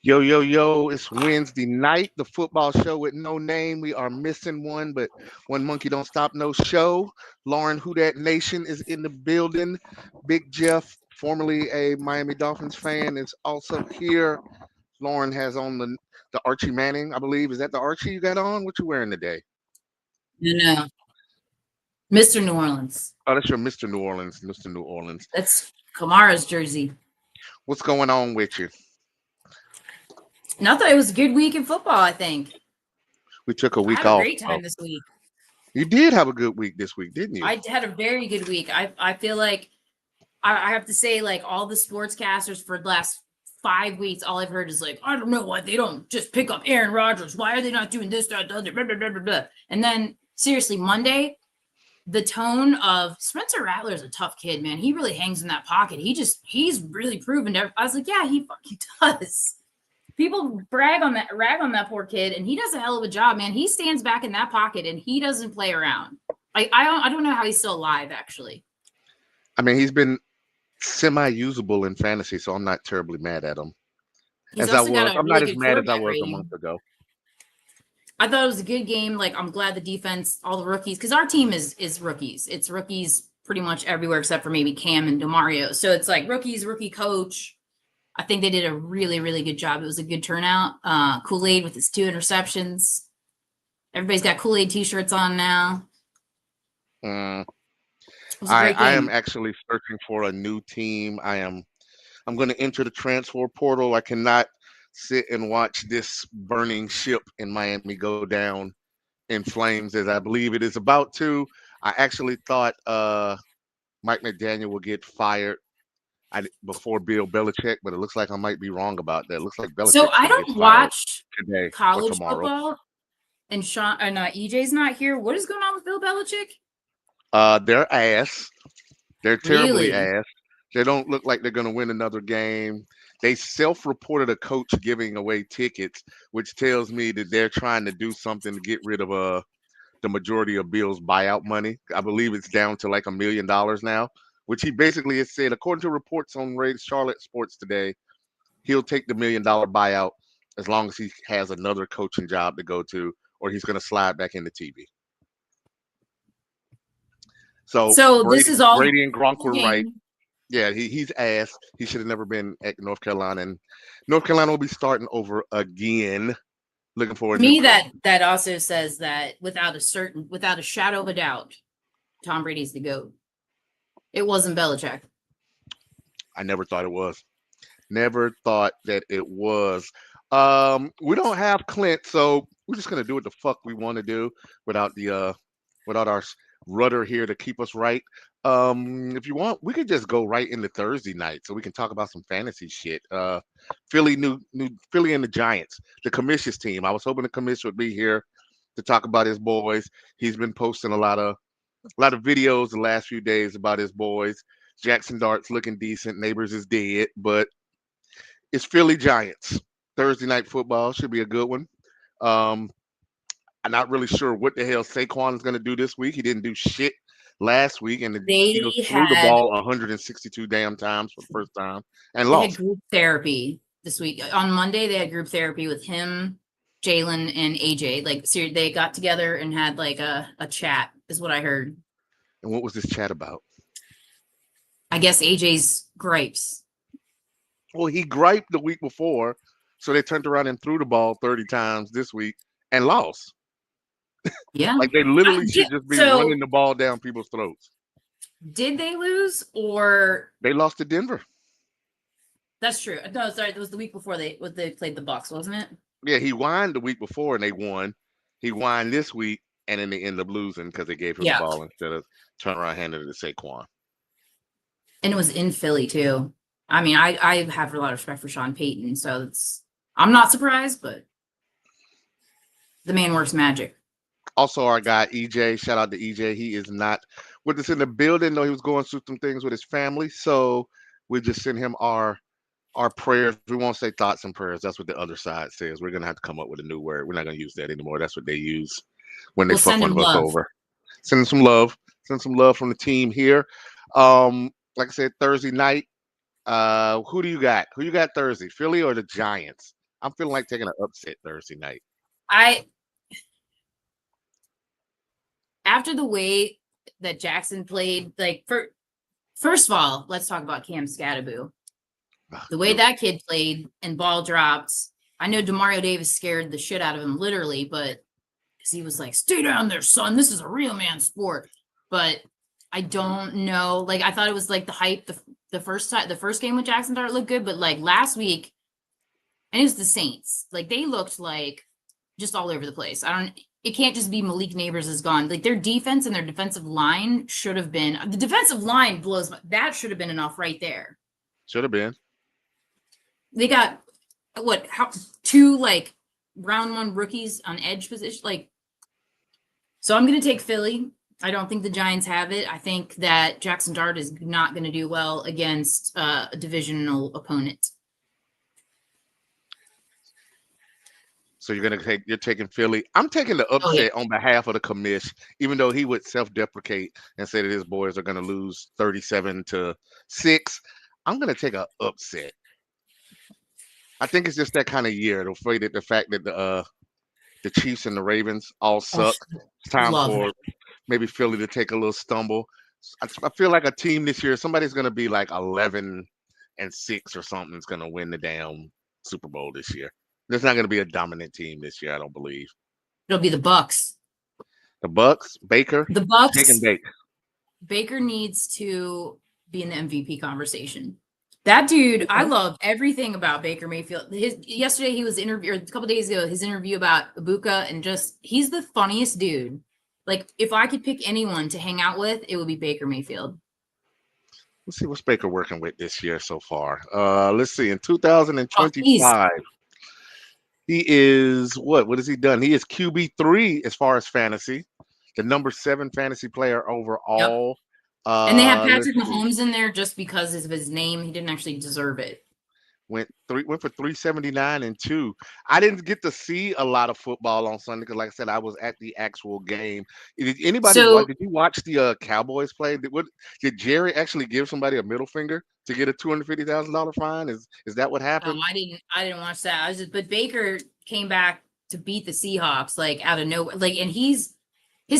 Yo, yo, yo, it's Wednesday night, the football show with no name. We are missing one, but one monkey don't stop no show. Lauren Who Dat Nation is in the building. Big Jeff, formerly a Miami Dolphins fan, is also here. Lauren has on the Archie Manning, I believe. Is that the Archie you got on? What you wearing today? No, Mr. New Orleans. Oh, that's your Mr. New Orleans, Mr. New Orleans. That's Kamara's jersey. What's going on with you? Not that it was a good week in football, I think. We took a I week had a off. great time this week. You did have a good week this week, didn't you? I had a very good week. I feel like I have to say, like, all the sportscasters for the last 5 weeks, all I've heard is like, I don't know why they don't just pick up Aaron Rodgers. Why are they not doing this, that, the other, blah, blah, blah, blah, blah. And then, seriously, Monday, the tone of Spencer Rattler is a tough kid, man. He really hangs in that pocket. He's really proven. I was like, yeah, he fucking does. People rag on that poor kid, and he does a hell of a job, man. He stands back in that pocket and he doesn't play around. I don't know how he's still alive, actually. I mean, he's been semi-usable in fantasy, so I'm not terribly mad at him. He's also got a I'm really not as good mad as I quarterback was a rating. month ago. I thought it was a good game. Like, I'm glad the defense, all the rookies, because our team is rookies. It's rookies pretty much everywhere except for maybe Cam and DeMario. So it's like rookies, rookie coach. I think they did a really, really good job. It was a good turnout. Kool-Aid with his 2 interceptions. Everybody's got Kool-Aid t-shirts on now. I I am actually searching for a new team. I'm going to enter the transfer portal. I cannot sit and watch this burning ship in Miami go down in flames as I believe it is about to. I actually thought Mike McDaniel would get fired before Bill Belichick, but it looks like I might be wrong about that. It looks like Belichick. So I don't watch today college or tomorrow. football, and EJ's not here. What is going on with Bill Belichick? They're ass. They're terribly Really? ass. They don't look like they're going to win another game. They self-reported a coach giving away tickets, which tells me that they're trying to do something to get rid of the majority of Bill's buyout money. I believe it's down to like $1 million now, which he basically has said, according to reports on Charlotte Sports today, he'll take the $1 million buyout as long as he has another coaching job to go to, or he's going to slide back into TV. So this is all Brady and Gronk were right. Yeah, he's ass. He should have never been at North Carolina, and North Carolina will be starting over again. Looking forward. To me, that also says that without a shadow of a doubt, Tom Brady's the GOAT. It wasn't Belichick. I never thought it was. Never thought that it was. We don't have Clint, so we're just gonna do what the fuck we want to do without our rudder here to keep us right. If you want, we could just go right into Thursday night so we can talk about some fantasy shit. Philly and the Giants, the Commission's team. I was hoping the Commission would be here to talk about his boys. He's been posting a lot of videos the last few days about his boys. Jackson Dart's looking decent. Neighbors is dead, but it's Philly Giants. Thursday night football should be a good one. I'm not really sure what the hell Saquon is going to do this week. He didn't do shit last week, and the Eagles threw the ball 162 damn times for the first time and lost. They had group therapy this week. On Monday, they had group therapy with him, Jalen, and AJ. Like, so they got together and had like a chat, is what I heard. And what was this chat about? I guess AJ's gripes. Well, he griped the week before, so they turned around and threw the ball 30 times this week and lost. Yeah. Like, they literally should just be running the ball down people's throats. Did they lose, or they lost to Denver? That's true. No, sorry, it was the week before they played the Bucs, wasn't it? Yeah, he whined the week before and they won. He whined this week and then they ended up losing because they gave him the ball instead of turning around handing it to Saquon. And it was in Philly too. I mean, I have a lot of respect for Sean Payton, so I'm not surprised, but the man works magic. Also, our guy EJ, shout out to EJ. He is not with us in the building, though he was going through some things with his family. So we just send him our prayers. We won't say thoughts and prayers. That's what the other side says. We're gonna have to come up with a new word. We're not gonna use that anymore. That's what they use when they fuck one of us over. Send him some love. Send some love from the team here. Like I said, Thursday night. Who do you got? Who you got Thursday? Philly or the Giants? I'm feeling like taking an upset Thursday night. I After the way that Jackson played, like first of all, let's talk about Cam Scattaboo. The way that kid played and ball dropped. I know Demario Davis scared the shit out of him, literally, but because he was like, "Stay down there, son. This is a real man sport." But I don't know. Like, I thought it was like the hype. The first game with Jackson Dart looked good, but like last week, and it was the Saints. Like, they looked like just all over the place. It can't just be Malik Neighbors is gone. Like, their defense and their defensive line should have been. The defensive line blows. That should have been enough right there. Should have been. They got two like round one rookies on edge position. Like, so I'm gonna take Philly. I don't think the Giants have it. I think that Jackson Dart is not going to do well against a divisional opponent. So you're taking Philly. I'm taking the upset on behalf of the commish, even though he would self-deprecate and say that his boys are going to lose 37-6. I'm going to take an upset. I think it's just that kind of year. The fact that the Chiefs and the Ravens all suck. It's time for maybe Philly to take a little stumble. I feel like a team this year, somebody's going to be like 11-6 or something is going to win the damn Super Bowl this year. There's not going to be a dominant team this year, I don't believe. It'll be the Bucks. The Bucks, Baker. The Bucks. Shake and bake. Baker needs to be in the MVP conversation. That dude, I love everything about Baker Mayfield. Yesterday he was interviewed, or a couple days ago, his interview about Ibuka, and just he's the funniest dude. Like, if I could pick anyone to hang out with, it would be Baker Mayfield. Let's see what's Baker working with this year so far. Let's see. In 2025, he is what has he done? He is QB3 as far as fantasy, the number 7 fantasy player overall. Yep. And they have Patrick Mahomes in there just because of his name. He didn't actually deserve it. Went for 379 and 2. I didn't get to see a lot of football on Sunday because, like I said, I was at the actual game. Did anybody did you watch the Cowboys play? Did Jerry actually give somebody a middle finger to get a $250,000 fine? Is that what happened? I didn't watch that. But Baker came back to beat the Seahawks like out of nowhere. Like, and his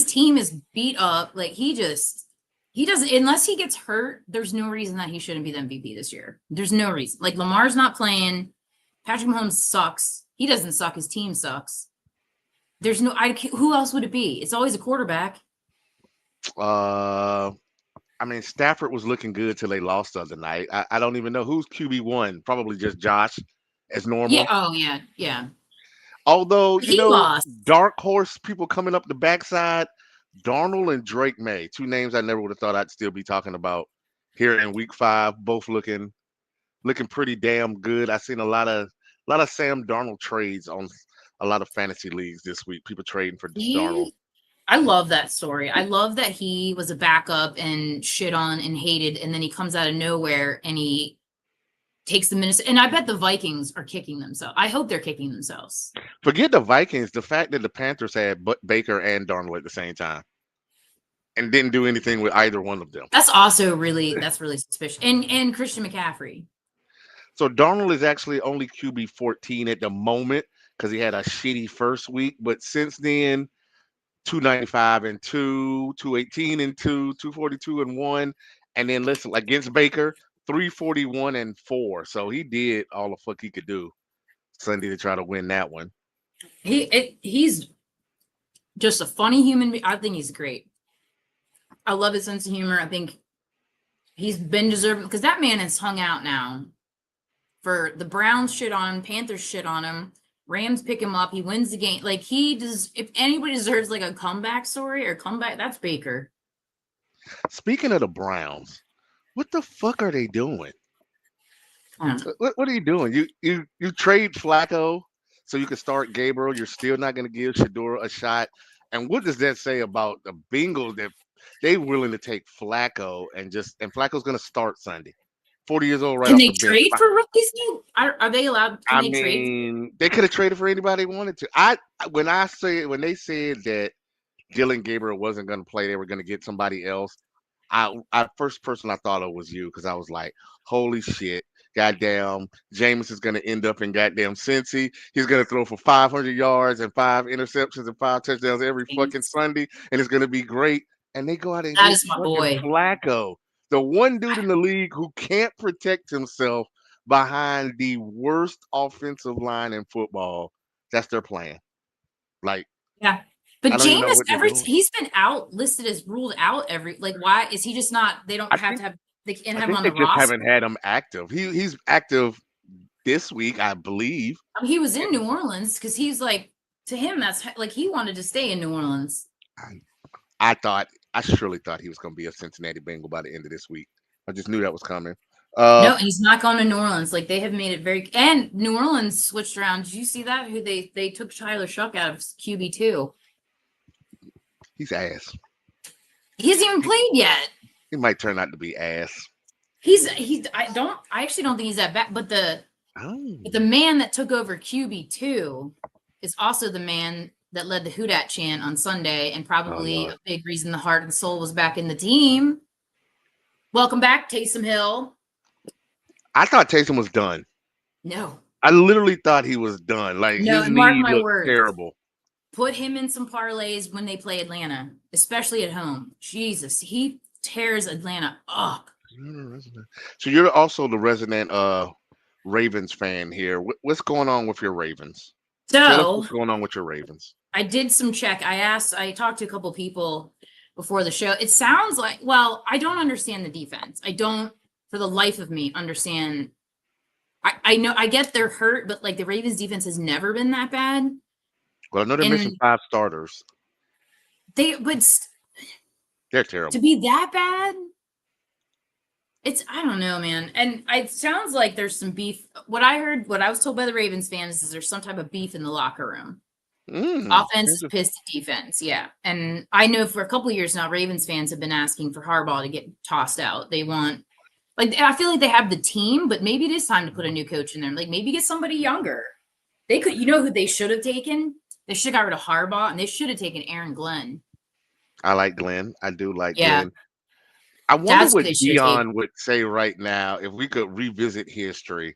team is beat up. Like, he doesn't, unless he gets hurt, there's no reason that he shouldn't be the MVP this year. There's no reason. Like, Lamar's not playing. Patrick Mahomes sucks. He doesn't suck. His team sucks. There's who else would it be? It's always a quarterback. I mean, Stafford was looking good till they lost the other night. I don't even know who's QB1. Probably just Josh as normal. Yeah. Oh, yeah. Yeah. Although, dark horse people coming up the backside, Darnold and Drake May, 2 names I never would have thought I'd still be talking about here in week 5, both looking pretty damn good. I've seen a lot of Sam Darnold trades on a lot of fantasy leagues this week. People trading for Darnold. I love that story. I love that he was a backup and shit on and hated, and then he comes out of nowhere and he takes the Minnesota. And I bet the Vikings are kicking themselves. I hope they're kicking themselves. Forget the Vikings. The fact that the Panthers had Baker and Darnold at the same time and didn't do anything with either one of them. That's also really suspicious. And Christian McCaffrey. So Darnold is actually only QB 14 at the moment because he had a shitty first week. But since then, 295 and 2, 218 and 2, 242 and 1. And then listen, against Baker, 341 and 4. So he did all the fuck he could do Sunday to try to win that one. He's just a funny human being. I think he's great. I love his sense of humor. I think he's been deserving because that man has hung out now for the Browns shit on him, Panthers shit on him, Rams pick him up. He wins the game. Like, he does. If anybody deserves like a comeback story or comeback, that's Baker. Speaking of the Browns, what the fuck are they doing? What are you doing? You trade Flacco so you can start Gabriel. You're still not going to give Shedeur a shot. And what does that say about the Bengals that they willing to take Flacco and Flacco's going to start Sunday? 40 years old, right? Can they trade for rookies now? Are they allowed? They could have traded for anybody they wanted to. When they said that Dylan Gabriel wasn't going to play, they were going to get somebody else. First person I thought of was you because I was like, holy shit. Goddamn, Jameis is going to end up in goddamn Cincy. He's going to throw for 500 yards and 5 interceptions and 5 touchdowns every fucking Thanks. Sunday, and it's going to be great. And they go out and That get is my fucking boy. Flacco, the one dude in the league who can't protect himself behind the worst offensive line in football. That's their plan. Like, Yeah. But I don't even know Jameis, what they're doing. he's been out listed as ruled out like why is he just not they don't I have think to have they can't I have him think on they the just roster? haven't had him active. He's active this week, I believe. I mean, he was in New Orleans because he's like to him that's like he wanted to stay in New Orleans. I surely thought he was going to be a Cincinnati Bengal by the end of this week. I just knew that was coming. No, he's not going to New Orleans. Like they have made it very and New Orleans switched around. Did you see that? Who they took Tyler Shuck out of QB2. He's ass. He hasn't even played yet. He might turn out to be ass. I actually don't think he's that bad, but the Oh. man that took over QB2 is also the man that led the Houdat chant on Sunday and probably a big reason the heart and soul was back in the team. Welcome back, Taysom Hill. I thought Taysom was done. No. I literally thought he was done. Like No, his and mark knee my looked words. terrible. Put him in some parlays when they play Atlanta, especially at home. Jesus, he tears Atlanta up. So you're also the resident Ravens fan here. What's going on with your Ravens? Tell us what's going on with your Ravens. I did some check. I talked to a couple people before the show. It sounds like, well, I don't understand the defense. I don't, for the life of me, understand. I know, I get they're hurt, but like the Ravens defense has never been that bad. Well, I know they're missing 5 starters. They're terrible. To be that bad? I don't know, man. And it sounds like there's some beef. What I was told by the Ravens fans is there's some type of beef in the locker room. Offense pissed at defense, yeah. And I know for a couple of years now, Ravens fans have been asking for Harbaugh to get tossed out. They want, like, I feel like they have the team, but maybe it is time to put a new coach in there. Like, maybe get somebody younger. They could, you know who they should have taken? They should have got rid of Harbaugh, and they should have taken Aaron Glenn. I like Glenn. I do like Glenn. I wonder what Dion would say right now if we could revisit history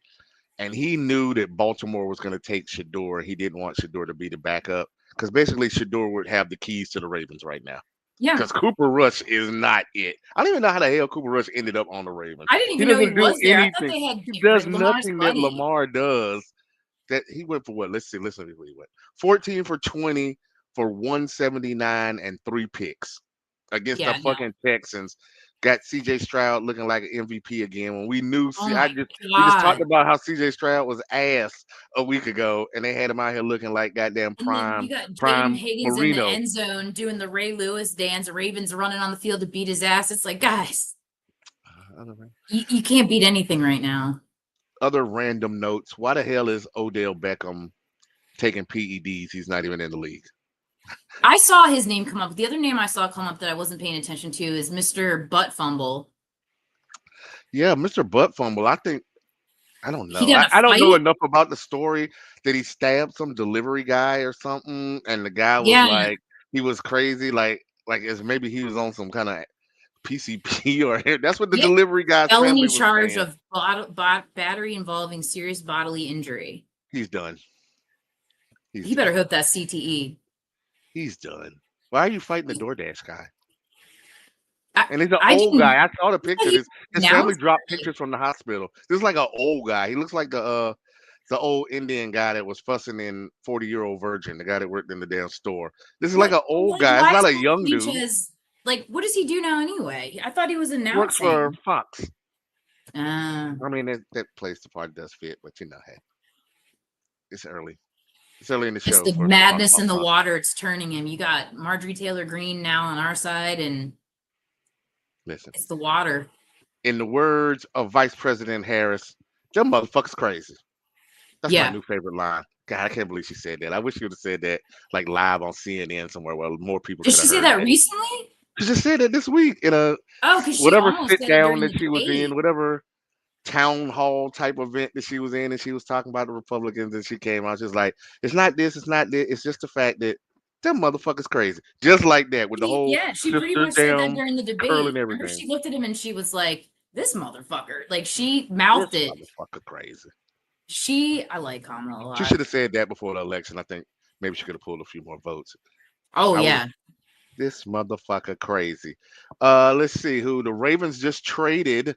and he knew that Baltimore was going to take Shedeur. He didn't want Shedeur to be the backup because basically Shedeur would have the keys to the Ravens right now. Yeah. Because Cooper Rush is not it. I don't even know how the hell Cooper Rush ended up on the Ravens. I didn't even know he was there. I thought they had he does nothing that Lamar does. That he went for what? Listen to what he went. 14 for 20 for 179 and 3 picks against the fucking Texans. Got CJ Stroud looking like an MVP again. When we knew, we just talked about how CJ Stroud was ass a week ago, and they had him out here looking like goddamn prime. You got prime Higgins Marino. in the end zone doing the Ray Lewis dance. The Ravens running on the field to beat his ass. It's like, guys, you can't beat anything right now. Other random notes. Why the hell is Odell Beckham taking PEDs? He's not even in the league. I saw his name come up. The other name I saw come up that I wasn't paying attention to is Mr. Butt Fumble. Yeah, Mr. Butt Fumble. I don't know. I don't know enough about the story that he stabbed some delivery guy or something, and the guy was like, he was crazy, like as maybe he was on some kind of PCP or that's what the delivery guy's felony charge of battery involving serious bodily injury. He's done. He better hope that's CTE. He's done. Why are you fighting the DoorDash guy? And he's an old guy. I saw the picture. His family dropped pictures from the hospital. This is like an old guy. He looks like the old Indian guy that was fussing in 40-Year-Old Virgin, the guy that worked in the damn store. This is like an old guy. It's not a young dude. Like, what does he do now anyway? I thought he was announcing. Works for Fox. I mean, that place the part does fit, but you know, hey, it's early. It's early in the show. It's the madness in the water. It's turning him. You got Marjorie Taylor Greene now on our side, and listen, it's the water. In the words of Vice President Harris, "Them motherfuckers crazy." That's my new favorite line. God, I can't believe she said that. I wish she would have said that like live on CNN somewhere where more people. Did she say that recently? She just said it this week in a whatever sit down that she was in, whatever town hall type event that she was in, and she was talking about the Republicans, and she came out just like, it's not this, it's not this, it's just the fact that them motherfuckers crazy, just like that with the whole she pretty much said that during the debate. Remember, she looked at him and she was like, this motherfucker. Like she mouthed This it. motherfucker crazy. I like Kamala a lot. She should have said that before the election. I think maybe she could have pulled a few more votes. Oh I yeah. This motherfucker crazy. Let's see who the Ravens just traded.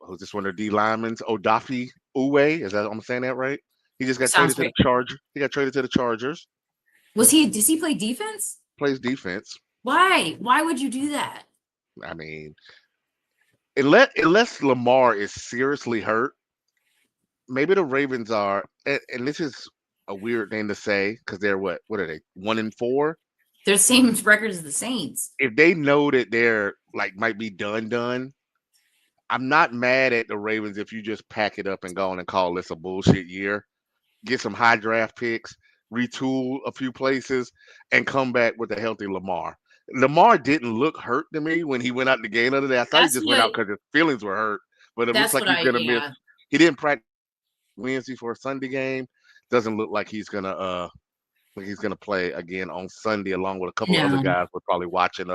Who's this one of the D linemen? Odafe Uwe. Is that I'm saying that right? He just got Sounds traded to great. the Chargers. He got traded to the Chargers. Does he play defense? Plays defense. Why? Why would you do that? I mean, unless Lamar is seriously hurt, maybe the Ravens are. And this is a weird thing to say because they're what? What are they? 1-4. They're the same record as the Saints. If they know that they're like might be done, I'm not mad at the Ravens if you just pack it up and go on and call this a bullshit year. Get some high draft picks, retool a few places, and come back with a healthy Lamar. Lamar didn't look hurt to me when he went out the game the other day. I thought That's he just what went out because his feelings were hurt, but it looks that's like what he's gonna miss. yeah. He didn't practice Wednesday for a Sunday game. Doesn't look like he's gonna play again on Sunday along with a couple of other No. guys we're probably watching.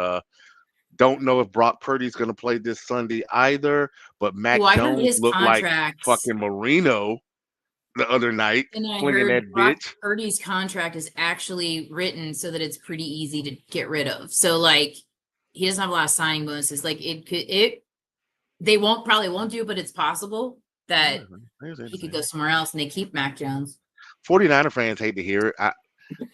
Don't know if Brock Purdy's going to play this Sunday either, but Mac Well, I heard Jones his looked like contract. fucking Marino the other night, And I flinging heard that Brock bitch. Purdy's contract is actually written so that it's pretty easy to get rid of. So like he doesn't have a lot of signing bonuses. Like they probably won't do, but it's possible that he could go somewhere else and they keep Mac Jones. 49er fans hate to hear it.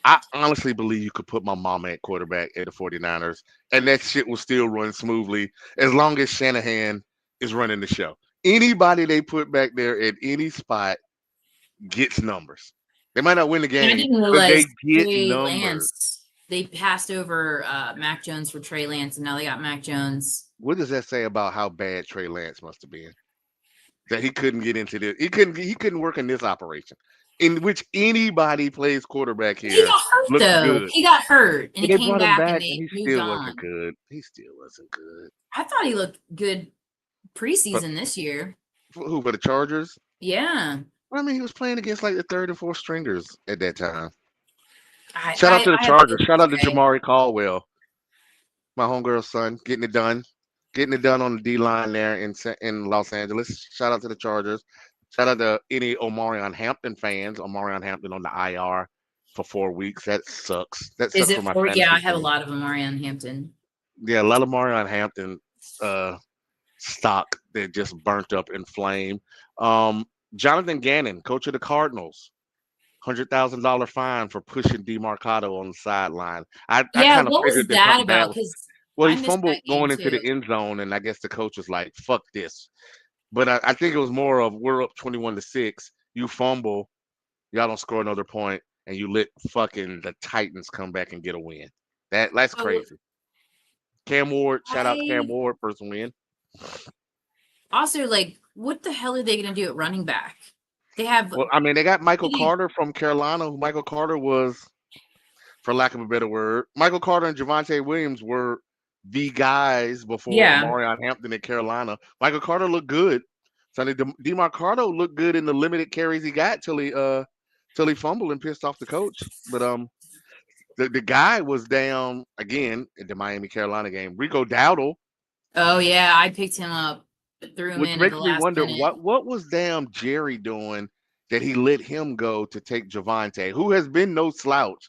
I honestly believe you could put my mama at quarterback at the 49ers, and that shit will still run smoothly as long as Shanahan is running the show. Anybody they put back there at any spot gets numbers. They might not win the game, I didn't but realize they get Trey numbers. Lance. They passed over Mac Jones for Trey Lance, and now they got Mac Jones. What does that say about how bad Trey Lance must have been? That he couldn't get into this. He couldn't work in this operation, in which anybody plays quarterback here. He got hurt though. Good. He got hurt, and But he they came brought him back, and back, they and he moved still on. wasn't good. He still wasn't good. I thought he looked good preseason this year. Who for the Chargers? Yeah. Well, I mean, he was playing against like the third and fourth stringers at that time. I Shout out to the have Chargers. to- Shout out to okay. Jamari Caldwell, my homegirl's son, getting it done on the D line there in Los Angeles. Shout out to the Chargers. Shout out to any Omarion Hampton fans. Omarion Hampton on the IR for 4 weeks. That sucks. That sucks Is it for my for? fantasy Yeah, I have a team. lot of them already on Hampton. Yeah, a lot of Omarion Hampton stock that just burnt up in flame. Jonathan Gannon, coach of the Cardinals, $100,000 fine for pushing DeMarcado on the sideline. I kind of what was figured that that something bad about? was. Because Well, I he missed fumbled that game going into the too. end zone, and I guess the coach was like, "Fuck this." But I think it was more of we're up 21-6. You fumble, y'all don't score another point, and you let fucking the Titans come back and get a win. That's Oh, crazy. Cam Ward, shout out to Cam I- Ward, first win. Also, like, what the hell are they going to do at running back? They have Well, I mean, they got Michael He- Carter from Carolina. Who Michael Carter was, for lack of a better word, Michael Carter and Javonte Williams were the guys before Yeah. Marion Hampton at Carolina. Michael Carter looked good. Sonny DeMarcado looked good in the limited carries he got till he fumbled and pissed off the coach. But the guy was down again at the Miami Carolina game. Rico Dowdle, Oh yeah, I picked him up, threw him which in at makes the me last wonder minute. what was damn Jerry doing that he let him go to take Javonte, who has been no slouch,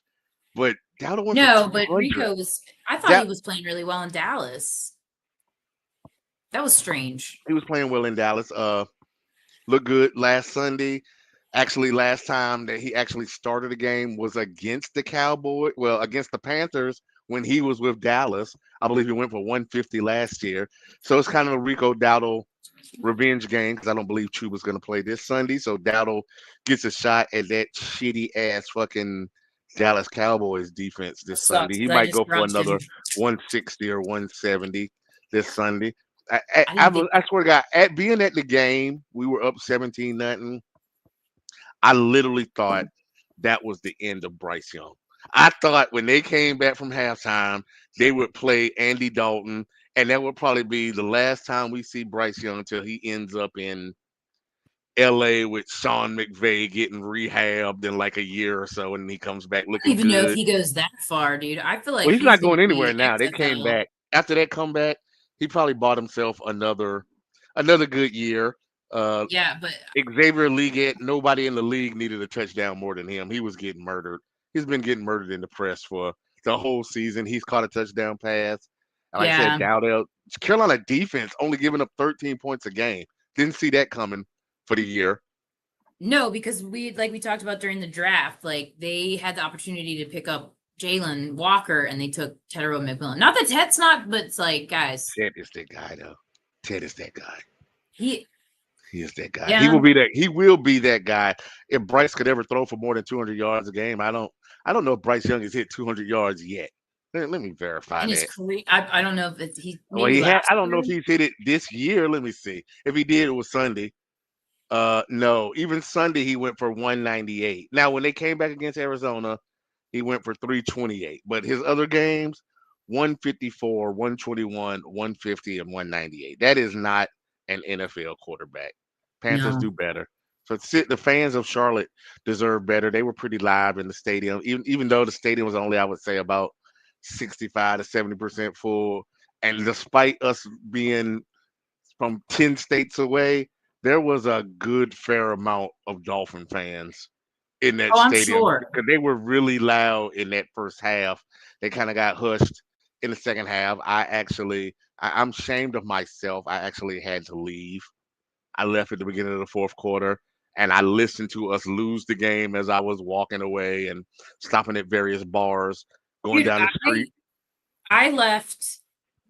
but Dowdle went No, for but 200. Rico was. I thought he was playing really well in Dallas. That was strange. He was playing well in Dallas. Looked good last Sunday. Actually, last time that he actually started a game was against the Cowboys. Well, against the Panthers when he was with Dallas. I believe he went for 150 last year. So it's kind of a Rico Dowdle revenge game because I don't believe Chuba's going to play this Sunday. So Dowdle gets a shot at that shitty ass fucking Dallas Cowboys defense this Sucks, Sunday. He 'cause I might just go for dropped him. another 160 or 170 this Sunday. I didn't think- swear to God, being at the game, we were up 17-0. I literally thought that was the end of Bryce Young. I thought when they came back from halftime, they would play Andy Dalton, and that would probably be the last time we see Bryce Young until he ends up in LA with Sean McVay getting rehabbed in like a year or so, and he comes back I looking don't even know if good. he goes that far, dude. I feel like Well, he's not gonna going anywhere be now. They came XFL. back after that comeback. He probably bought himself another another good year. Uh, Yeah, but Xavier Leggett, nobody in the league needed a touchdown more than him. He was getting murdered. He's been getting murdered in the press for the whole season. He's caught a touchdown pass. And like I said, yeah. Dowdell, Carolina defense only giving up 13 points a game. Didn't see that coming for the year. No, because we talked about during the draft, like they had the opportunity to pick up Jalen Walker and they took Tedero McMillan. Not that Ted's not, but it's like, guys, Ted is that guy, though. Ted is that guy. he He is that guy. He yeah. will be that. He will be that guy. If Bryce could ever throw for more than 200 yards a game, I don't. I don't know if Bryce Young has hit 200 yards yet. Let me verify In his that. career, I don't know if it's he Well, maybe he had. last I don't know if year. he's hit it this year. Let me see. If he did, it was Sunday. No. Even Sunday, he went for 198. Now, when they came back against Arizona, he went for 328. But his other games, 154, 121, 150, and 198. That is not an NFL quarterback. Panthers No. do better. So the fans of Charlotte deserve better. They were pretty live in the stadium, even though the stadium was only, I would say, about 65 to 70% full. And despite us being from 10 states away, there was a good fair amount of Dolphin fans in that Oh, I'm stadium sure. because they were really loud in that first half. They kind of got hushed in the second half. I'm ashamed of myself. I actually had to leave. I left at the beginning of the fourth quarter and I listened to us lose the game as I was walking away and stopping at various bars, going Dude, down the street. I left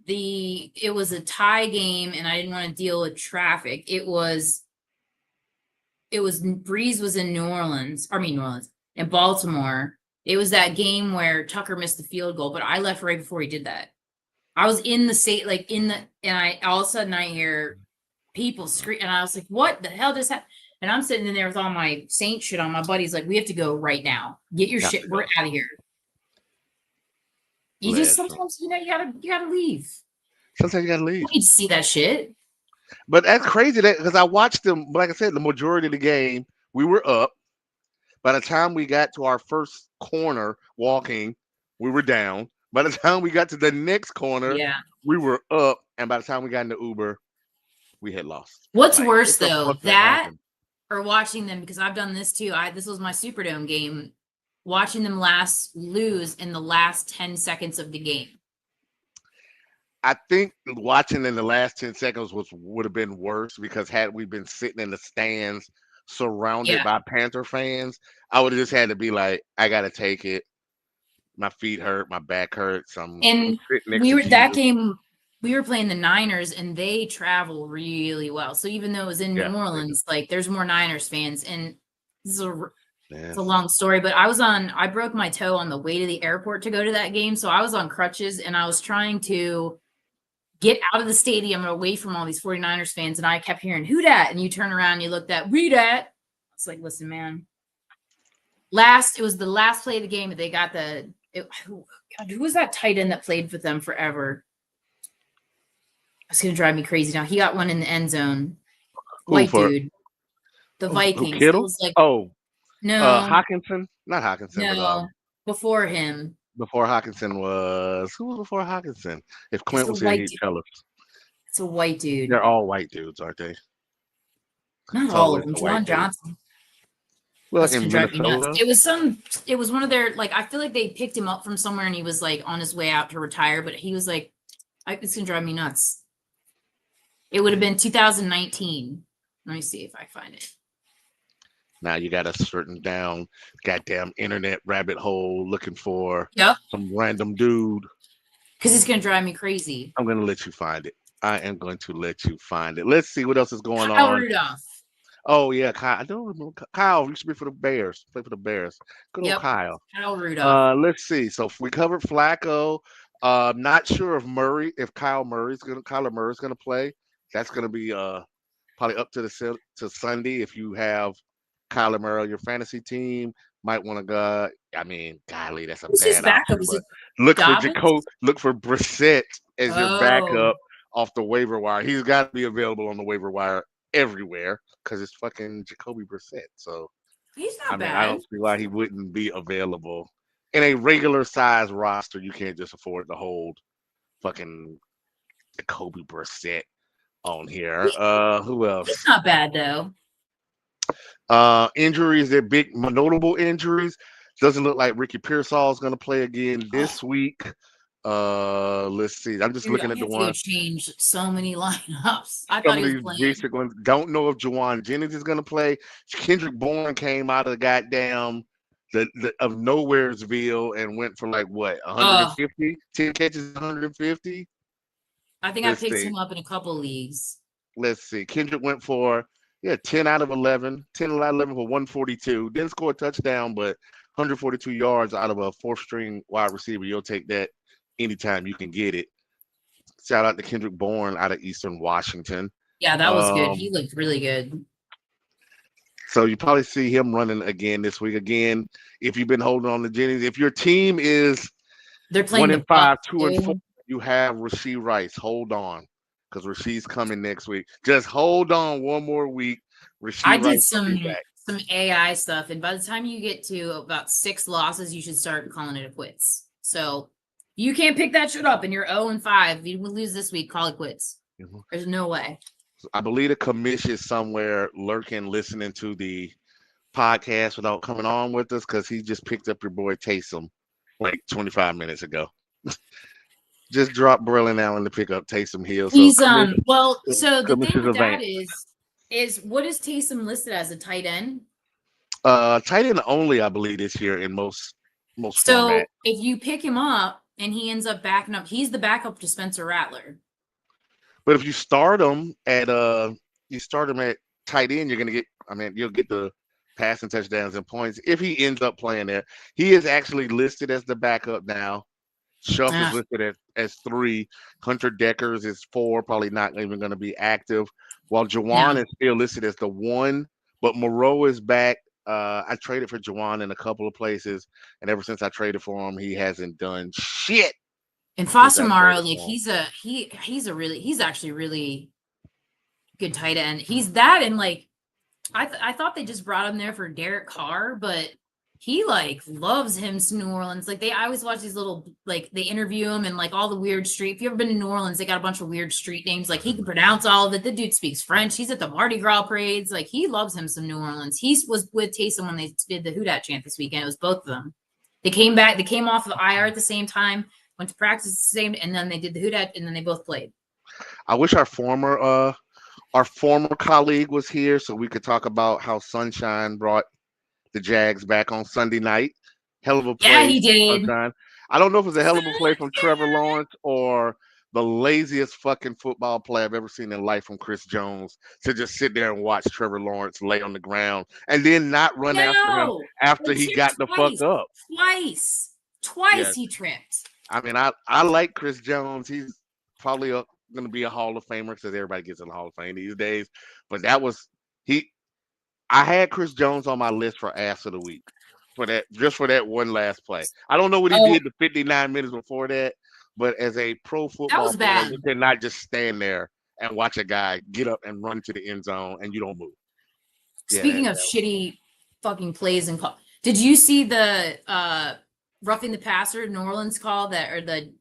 it was a tie game and I didn't want to deal with traffic. Breeze was in New Orleans, in Baltimore. It was that game where Tucker missed the field goal, but I left right before he did that. I was in the state, and I all of a sudden I hear people scream, and I was like, "What the hell just happened?" And I'm sitting in there with all my Saint shit on. My buddy's like, "We have to go right now. Get your Got shit. to We're go. out of here." You just Listen. sometimes you gotta leave. Sometimes you gotta You leave. don't need to see that shit. But that's crazy that because I watched them, like I said, the majority of the game, we were up. By the time we got to our first corner walking, we were down. By the time we got to the next corner, Yeah. we were up. And by the time we got in the Uber, we had lost. What's Like, worse what the though, fuck that that happened? or watching them, because I've done this too. This was my Superdome game. Watching them lose in the last 10 seconds of the game. I think watching in the last 10 seconds would have been worse because had we been sitting in the stands surrounded by Panther fans, I would have just had to be like, I gotta take it. My feet hurt, my back hurts. I'm And sitting next to that Jesus. game, we were playing the Niners and they travel really well. So even though it was in New Orleans, like there's more Niners fans. And this is it's a long story, but I broke my toe on the way to the airport to go to that game. So I was on crutches and I was trying to get out of the stadium and away from all these 49ers fans. And I kept hearing, "Who dat?" And you turn around and you looked at, "We dat." It's like, listen, man. It was the last play of the game that they got who was that tight end that played for them forever? It's gonna drive me crazy now. He got one in the end zone. White dude. The Vikings. It was like, no. Hockenson? Not Hockenson, No, before him. Before Hockenson was who was before Hockenson? If Clint was here, he'd tell us. It's a white dude. They're all white dudes, aren't they? Not all of them. Juwan Johnson. Well, in Minnesota, it was one of their, like, I feel like they picked him up from somewhere and he was like on his way out to retire, but he was like, it's gonna drive me nuts. It would have been 2019. Let me see if I find it. Now you got a certain down goddamn internet rabbit hole looking for some random dude. Because it's gonna drive me crazy. I'm gonna let you find it. I am going to let you find it. Let's see what else is going Kyle on. Rudolph. Oh yeah, Kyle. I don't remember Kyle used to be for the Bears. Play for the Bears. Good old Kyle. Kyle Rudolph. Let's see. So we covered Flacco. Not sure if Kyler Murray's gonna play. That's gonna be probably up to Sunday. If you have Kyler Murray on your fantasy team, might want to go. I mean, golly, that's a bad option. Look for Brissett as your backup off the waiver wire. He's got to be available on the waiver wire everywhere because it's fucking Jacoby Brissett. So he's not bad. I don't see why he wouldn't be available in a regular size roster. You can't just afford to hold fucking Jacoby Brissett on here. Who else? He's not bad though. Injuries, they're big, notable injuries. Doesn't look like Ricky Pearsall is going to play again this week. Let's see. I'm just Dude, looking I at the have to go one. change so many lineups. I Some thought of he was these playing. basic ones. Don't know if Jawan Jennings is going to play. Kendrick Bourne came out of the goddamn of Nowheresville and went for like what 150, 10 catches, 150. I think I Let's picked see. him up in a couple leagues. Let's see. Kendrick went for 10 out of 11, 10 out of 11 for 142. Didn't score a touchdown, but 142 yards out of a fourth string wide receiver. You'll take that anytime you can get it. Shout out to Kendrick Bourne out of Eastern Washington. Yeah, that was good. He looked really good. So you probably see him running again this week. Again, if you've been holding on to Jennings, if your team is they're playing 1-5, 2-4, too. you have Rashee Rice. Hold on, because Rashee's coming next week. Just hold on one more week. I did some AI stuff, and by the time you get to about 6 losses, you should start calling it a quits. So you can't pick that shit up, and you're 0-5. If you lose this week, call it quits. Mm-hmm. There's no way. I believe the commish is somewhere lurking, listening to the podcast without coming on with us, because he just picked up your boy Taysom like 25 minutes ago. Just dropped Braylon Allen to pick up Taysom Hill. So he's well. So the thing with that is what is Taysom listed as, a tight end? Tight end only, I believe, this year in most So formats. If you pick him up and he ends up backing up, he's the backup to Spencer Rattler. But if you start him at tight end, you're gonna get. You'll get the passing touchdowns and points if he ends up playing there. He is actually listed as the backup now. Shuff is listed as 3. Hunter Deckers is 4, probably not even going to be active. While Jawan is still listed as the 1, but Moreau is back. I traded for Jawan in a couple of places, and ever since I traded for him, he hasn't done shit. And Foster Moreau, like he's actually really good tight end. He's that, and like I thought they just brought him there for Derek Carr, but he like loves him to New Orleans. Like I always watch these little, like they interview him and like all the weird street. If you ever been to New Orleans, they got a bunch of weird street names. Like he can pronounce all of it. The dude speaks French. He's at the Mardi Gras parades. Like he loves him some New Orleans. He was with Taysom when they did the Who Dat chant this weekend. It was both of them. They came back. They came off of IR at the same time, went to practice the same, and then they did the Who Dat, and then they both played. I wish our former colleague was here so we could talk about how Sunshine brought the Jags back on Sunday night. Hell of a play. Yeah, he did. Sunshine. I don't know if it was a hell of a play from Trevor Lawrence or the laziest fucking football play I've ever seen in life from Chris Jones, to just sit there and watch Trevor Lawrence lay on the ground and then not run after him after he got the fuck up. Twice he tripped. I like Chris Jones. He's probably going to be a Hall of Famer because everybody gets in the Hall of Fame these days. But I had Chris Jones on my list for ass of the week for that one last play. I don't know what he did the 59 minutes before that, but as a pro football player, you cannot just stand there and watch a guy get up and run to the end zone and you don't move. Speaking of shitty fucking plays and call, did you see the roughing the passer New Orleans call the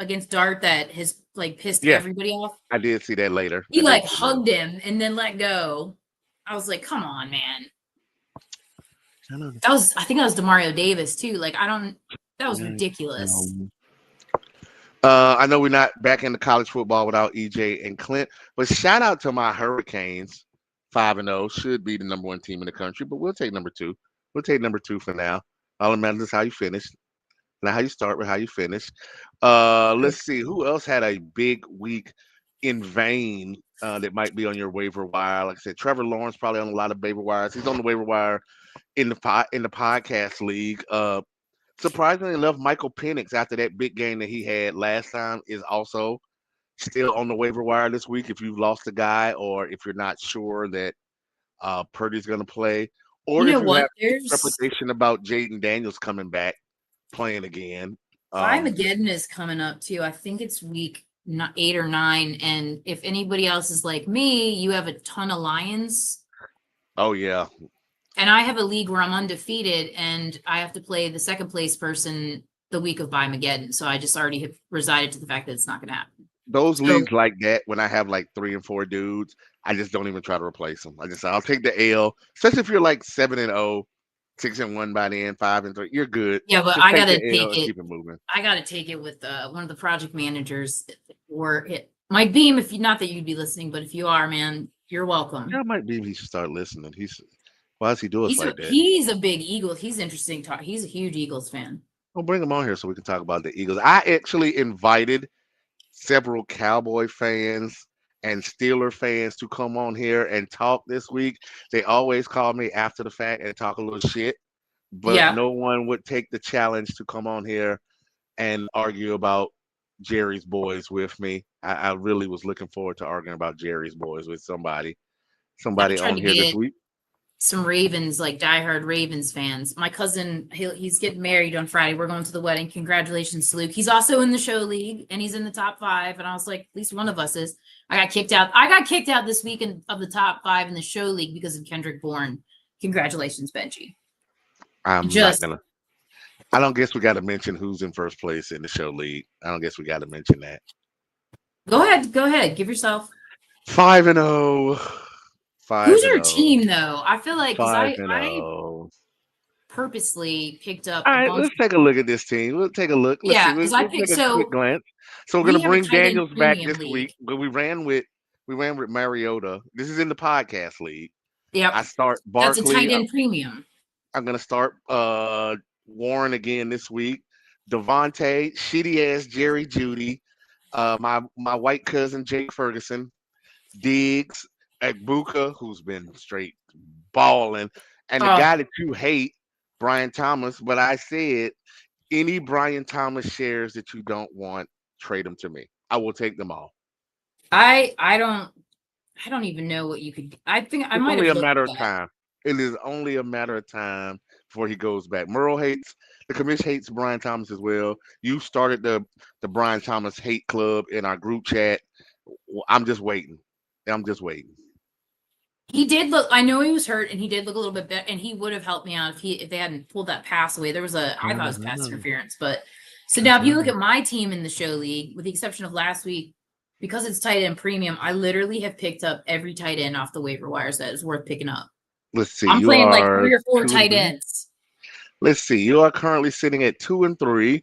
against Dart that has like pissed everybody off? I did see that later. He like hugged him and then let go. I was like, come on, man. I think that was Demario Davis too. Like, that was ridiculous. I know we're not back into college football without EJ and Clint, but shout out to my Hurricanes. 5-0 should be the number 1 team in the country, but we'll take number 2. We'll take number 2 for now. All that matters is how you finish. Not how you start, but how you finish. Let's see who else had a big week in vain that might be on your waiver wire. Like I said, Trevor Lawrence probably on a lot of waiver wires. He's on the waiver wire in the podcast league. Surprisingly enough, Michael Penix, after that big game that he had last time, is also still on the waiver wire this week. If you've lost a guy, or if you're not sure that Purdy's going to play, or if you have reputation about Jaden Daniels coming back playing again. Armageddon is coming up too. I think it's week 8 or 9, and if anybody else is like me, you have a ton of Lions. Oh yeah. And I have a league where I'm undefeated, and I have to play the second place person the week of Armageddon. So I just already have resided to the fact that it's not going to happen. those So leagues like that, when I have like 3 and 4 dudes, I just don't even try to replace them. I just say I'll take the L, especially if you're like 7-0, 6-1 by the end, 5-3. You're good. yeah, but Just I take gotta the L take and it. keep it moving. I gotta take it with one of the project managers. Or it, Mike Beam. If you not that you'd be listening, but if you are, man, you're Yeah, welcome. it might be he should start listening. Why does he do us like that? He's a big Eagles. He's interesting. Talk. He's a huge Eagles fan. We'll bring him on here so we can talk about the Eagles. I actually invited several Cowboy fans and Steeler fans to come on here and talk this week. They always call me after the fact and talk a little shit, but Yeah, no one would take the challenge to come on here and argue about Jerry's boys with me. I really was looking forward to arguing about Jerry's boys with I somebody tried on to here this get week. some Ravens, like diehard Ravens fans. My cousin, he's getting married on Friday. We're going to the wedding. Congratulations, Luke. He's also in the show league and he's in the top 5. And I was like, at least one of us is. I got kicked out. I got kicked out this weekend of the top 5 in the show league because of Kendrick Bourne. Congratulations, Benji. I'm not Just gonna. I don't guess we got to mention who's in first place in the show league. I don't guess we got to mention that. go ahead. Go ahead. Give yourself. 5-0. Who's 5 your and 0. team though? I feel like because 5 and I 0. purposely picked up All a right, bunch. let's take a look at this team. We'll take a look. Let's see. Yeah, We'll, because I we'll picked. take a quick So glance. So we're we gonna have a bring tight end Daniels back premium this league. week, but we ran with Mariota. This is in the podcast league. I Yep, start that's a tight Barkley. end premium. I'm gonna start Warren again this week. Devontae, shitty ass Jerry Judy, my white cousin Jake Ferguson, Diggs, Agbuka, who's been straight balling, and the Oh, guy that you hate, Brian Thomas. But I said any Brian Thomas shares that you don't want, trade them to me. I will take them all. I don't even know what you could. I think I It's might only have a looked matter at of that. time. It is only a matter of time before he goes back. Merle hates the commission hates Brian Thomas as well. You started the Brian Thomas hate club in our group chat. I'm just waiting. I'm just waiting. He did look. I know he was hurt, and he did look a little bit better. And he would have helped me out if they hadn't pulled that pass away. There was I thought it was pass Mhm. interference, but so now That's if you look right. at my team in the show league, with the exception of last week, because it's tight end premium, I literally have picked up every tight end off the waiver wires that is worth picking up. Let's see. I'm You playing like are 3 or 4 two and tight three. ends. Let's see. You are currently sitting at 2 and 3.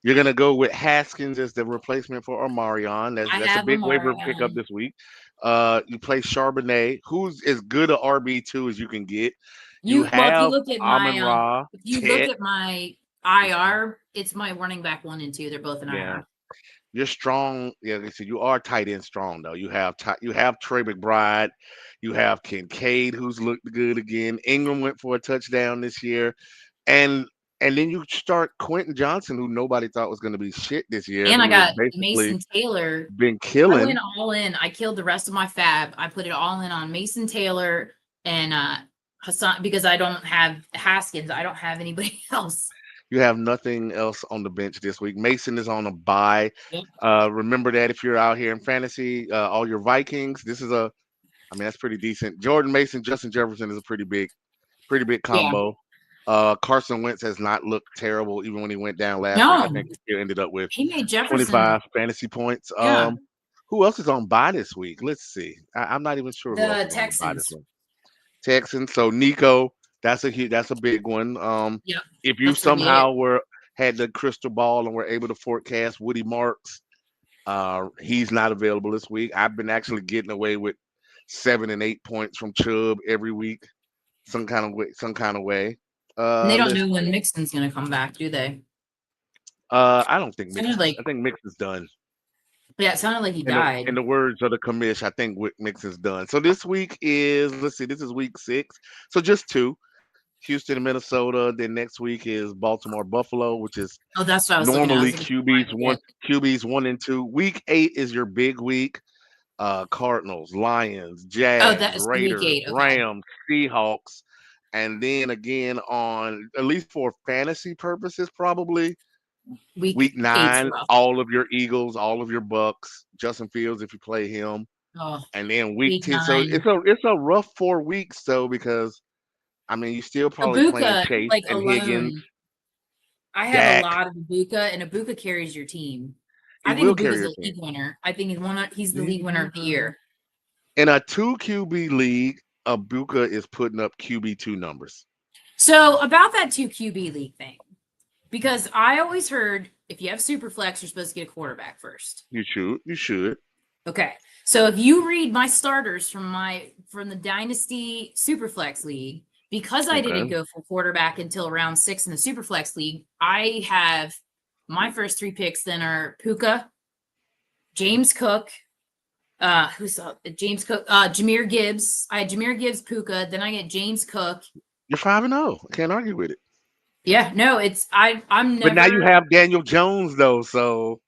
You're gonna go with Haskins as the replacement for Omarion. That's I that's a have big waiver Amari pickup on. this week. You play Charbonnet, who's as good a RB2 as you can get. You Well, if you have look at Amon my Ra, if you look Tet. at my IR, it's my running back 1 and 2. They're both in Yeah, IR. you're strong. Yeah, like I said, you are tight end strong though. You have Trey McBride, you have Kincaid, who's looked good again. Ingram went for a touchdown this year, and and then you start Quentin Johnson, who nobody thought was going to be shit this year, And I who has got basically Mason Taylor. been I killing. went all in. I killed the rest of my fab. I put it all in on Mason Taylor and Hassan because I don't have Haskins. I don't have anybody else. You have nothing else on the bench this week. Mason is on a bye. Yep. Remember that if you're out here in fantasy, all your Vikings. I mean, that's pretty decent. Jordan Mason, Justin Jefferson is a pretty big Yeah. combo. Carson Wentz has not looked terrible even when he went down last week. I No, think he still ended up with he made Jefferson. 25 fantasy points. Yeah. Who else is on bye this week? Let's see. I'm not even sure who else The is on the bye this Texans. week. Texans. So Nico, that's a big one. Yep. If you That's gonna be it. somehow had the crystal ball and were able to forecast Woody Marks, he's not available this week. I've been actually getting away with 7 and 8 points from Chubb every week, some kind of way. And they don't Let's know when see. Mixon's gonna come back, do they? I don't think Sounded Mix. like I think Mix is done. yeah, it sounded like he In died. the words of the commish, I think Mix is done. So this week is let's see, this is week 6. So just two. Houston and Minnesota. Then next week is Baltimore Buffalo, which is Oh, that's what I was looking at. I normally was looking for my pick. QBs 1 and 2. Week 8 is your big week. Cardinals, Lions, Oh, Jags, that's the week Raiders, 8. Okay. Rams, Seahawks, and then again on at least for fantasy purposes, probably Week week 8's 9, rough. all of your Eagles, all of your Bucks, Justin Fields if you play him, Oh, and then week week 10. So 9. it's a rough 4 weeks though because I mean you still probably playing Ibuka, Chase like and Higgins, alone. I have a Dak. lot of Ibuka, and Ibuka carries your team. He I think will Ibuka's carry your the team. league winner. I think he's the league winner of the year. In a 2 QB league, Ibuka is putting up QB2 numbers. So about that 2 QB league thing, because I always heard if you have super flex, you're supposed to get a quarterback first. You should. Okay. So if you read my starters from the Dynasty Superflex League, because I didn't go for quarterback until round 6 in the Superflex League, I have my first 3 picks then are Puka, James Cook, Jahmyr Gibbs. I had Jahmyr Gibbs, Puka, then I get James Cook. You're 5-0. I can't argue with it. Yeah, no, I'm never. But now you have Daniel Jones though, so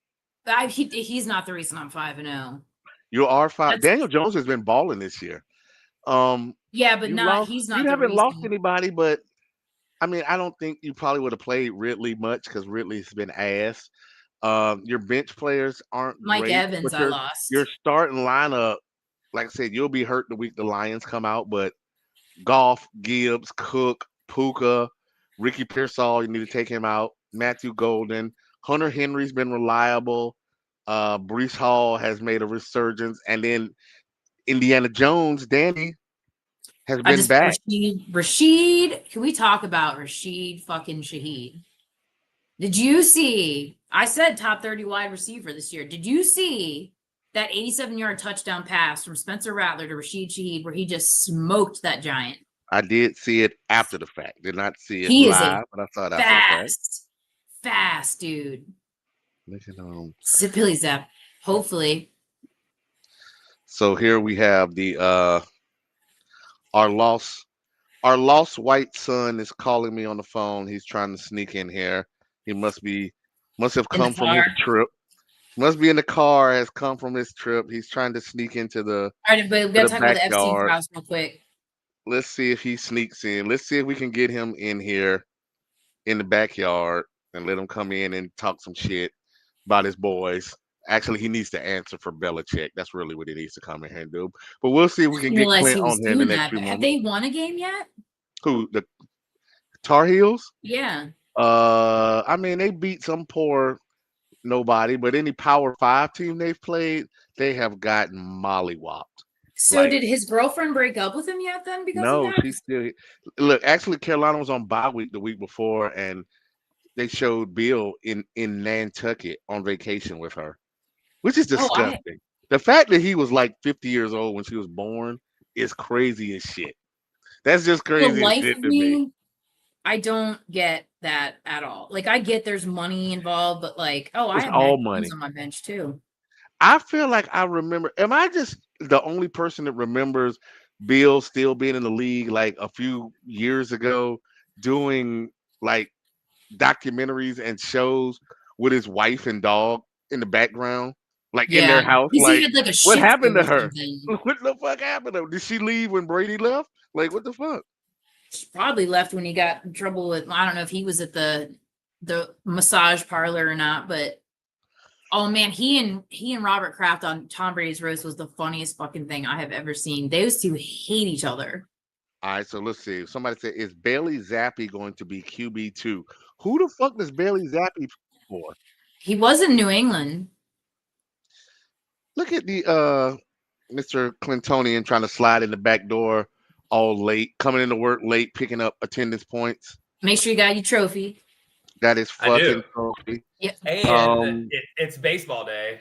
he's not the reason I'm 5-0. you are 5. Daniel Jones has been balling this year. Yeah, but he's not. You the haven't reason. lost anybody, but I mean, I don't think you probably would have played Ridley much because Ridley's been ass. Your bench players aren't Mike great, Evans, but I lost. Your starting lineup, like I said, you'll be hurt the week the Lions come out, but Goff, Gibbs, Cook, Puka, Ricky Pearsall, you need to take him out. Matthew Golden, Hunter Henry's been reliable. Brees Hall has made a resurgence, and then Indiana Jones, Danny, has been back. Rashid, can we talk about Rashid fucking Shaheed? Did you see? I said top 30 wide receiver this year. Did you see that 87-yard touchdown pass from Spencer Rattler to Rashid Shaheed where he just smoked that giant? I did see it after the fact. Did not see it live, but I saw it after the fact. Fast, dude. Look at Zippily zap. Hopefully. So here we have the our lost white son is calling me on the phone. He's trying to sneak in here. He must have come from his trip. Must be in the car, has come from his trip. He's trying to sneak into the All right, but we gotta talk about the Epstein backyard. files real quick. Let's see if he sneaks in. Let's see if we can get him in here in the backyard and let him come in and talk some shit about his boys. Actually, he needs to answer for Belichick. That's really what he needs to come in here and do. But we'll see if we can get Clint on here in the next few moments. Have they won a game yet? Who? The Tar Heels? Yeah. I mean, they beat some poor nobody, but any Power 5 team they've played, they have gotten mollywopped. So did his girlfriend break up with him yet then? Because no, she's still look. Actually, Carolina was on bye week the week before, and they showed Bill in Nantucket on vacation with her, which is disgusting. The fact that he was like 50 years old when she was born is crazy as shit. That's just crazy as shit to me. I don't get that at all. Like, I get there's money involved, but like, I have all money on my bench too. I feel like I remember. Am I just the only person that remembers Bill still being in the league like a few years ago, doing like documentaries and shows with his wife and dog in the background, like in their house? Like, what happened to her? What the fuck happened to her? Did she leave when Brady left? Like, what the fuck? She probably left when he got in trouble with. I don't know if he was at the massage parlor or not, but oh man, he and Robert Kraft on Tom Brady's roast was the funniest fucking thing I have ever seen. Those two hate each other. All right, so let's see. Somebody said, "Is Bailey Zappi going to be QB2?" Who the fuck does Bailey Zappi for? He was in New England. Look at the Mr. Clintonian trying to slide in the back door all late, coming into work late, picking up attendance points. Make sure you got your trophy. That is fucking trophy. Yeah. And it's baseball day.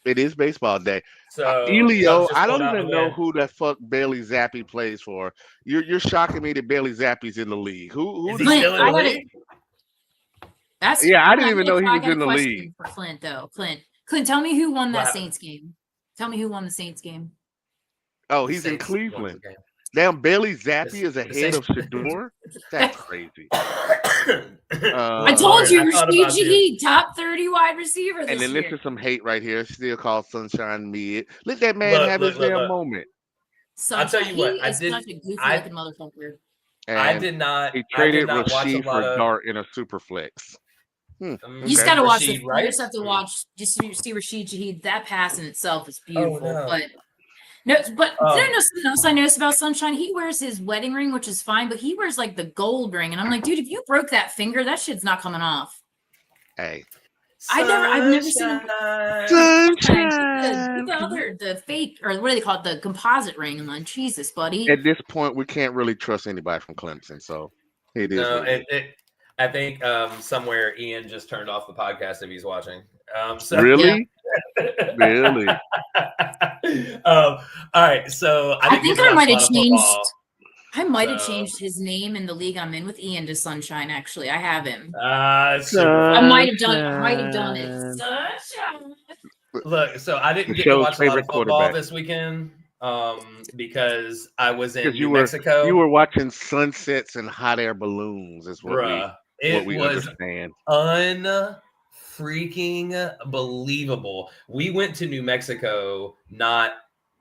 It is baseball day. So Elio, I don't even know who the fuck Bailey Zappi plays for. You're shocking me that Bailey Zappi's in the league. Who is he still in the league? I didn't even know he was in the league. For Clint, though. Clint, tell me who won that Saints game. Tell me who won the Saints game. Oh, he's in Cleveland. Damn, Bailey Zappi is ahead of Shador? That's crazy. I told you, Rashid Shaheed, top 30 wide receiver this And then year. this is some hate right here. Still called Sunshine mid. Let that man have his damn moment. I'll tell you what. I did. Such a goofy looking motherfucker. And I did not. He traded Rashid for Dart in a super flex. You just got to watch it. You just have to watch. Just see Rashid Shaheed. That pass in itself is beautiful. Oh, no. But something else I noticed about Sunshine? He wears his wedding ring, which is fine, but he wears like the gold ring, and I'm like, dude, if you broke that finger, that shit's not coming off. Hey, I've never seen Sunshine. the fake, or what do they call it? The composite ring. I'm like, Jesus, buddy. At this point, we can't really trust anybody from Clemson, so it is. No, what it is. I think somewhere Ian just turned off the podcast if he's watching. So, Really? Really? All right, so I think I might have changed. Football. I might have changed his name in the league I'm in with Ian to Sunshine. Actually, I have him. Super. I might have done it. Sunshine. Look, so I didn't The get to show's watch a lot favorite of football quarterback. this weekend because I was in Because New Mexico. you were watching sunsets and hot air balloons. Is what Bruh, we it was understand. unfreaking believable. We went to New Mexico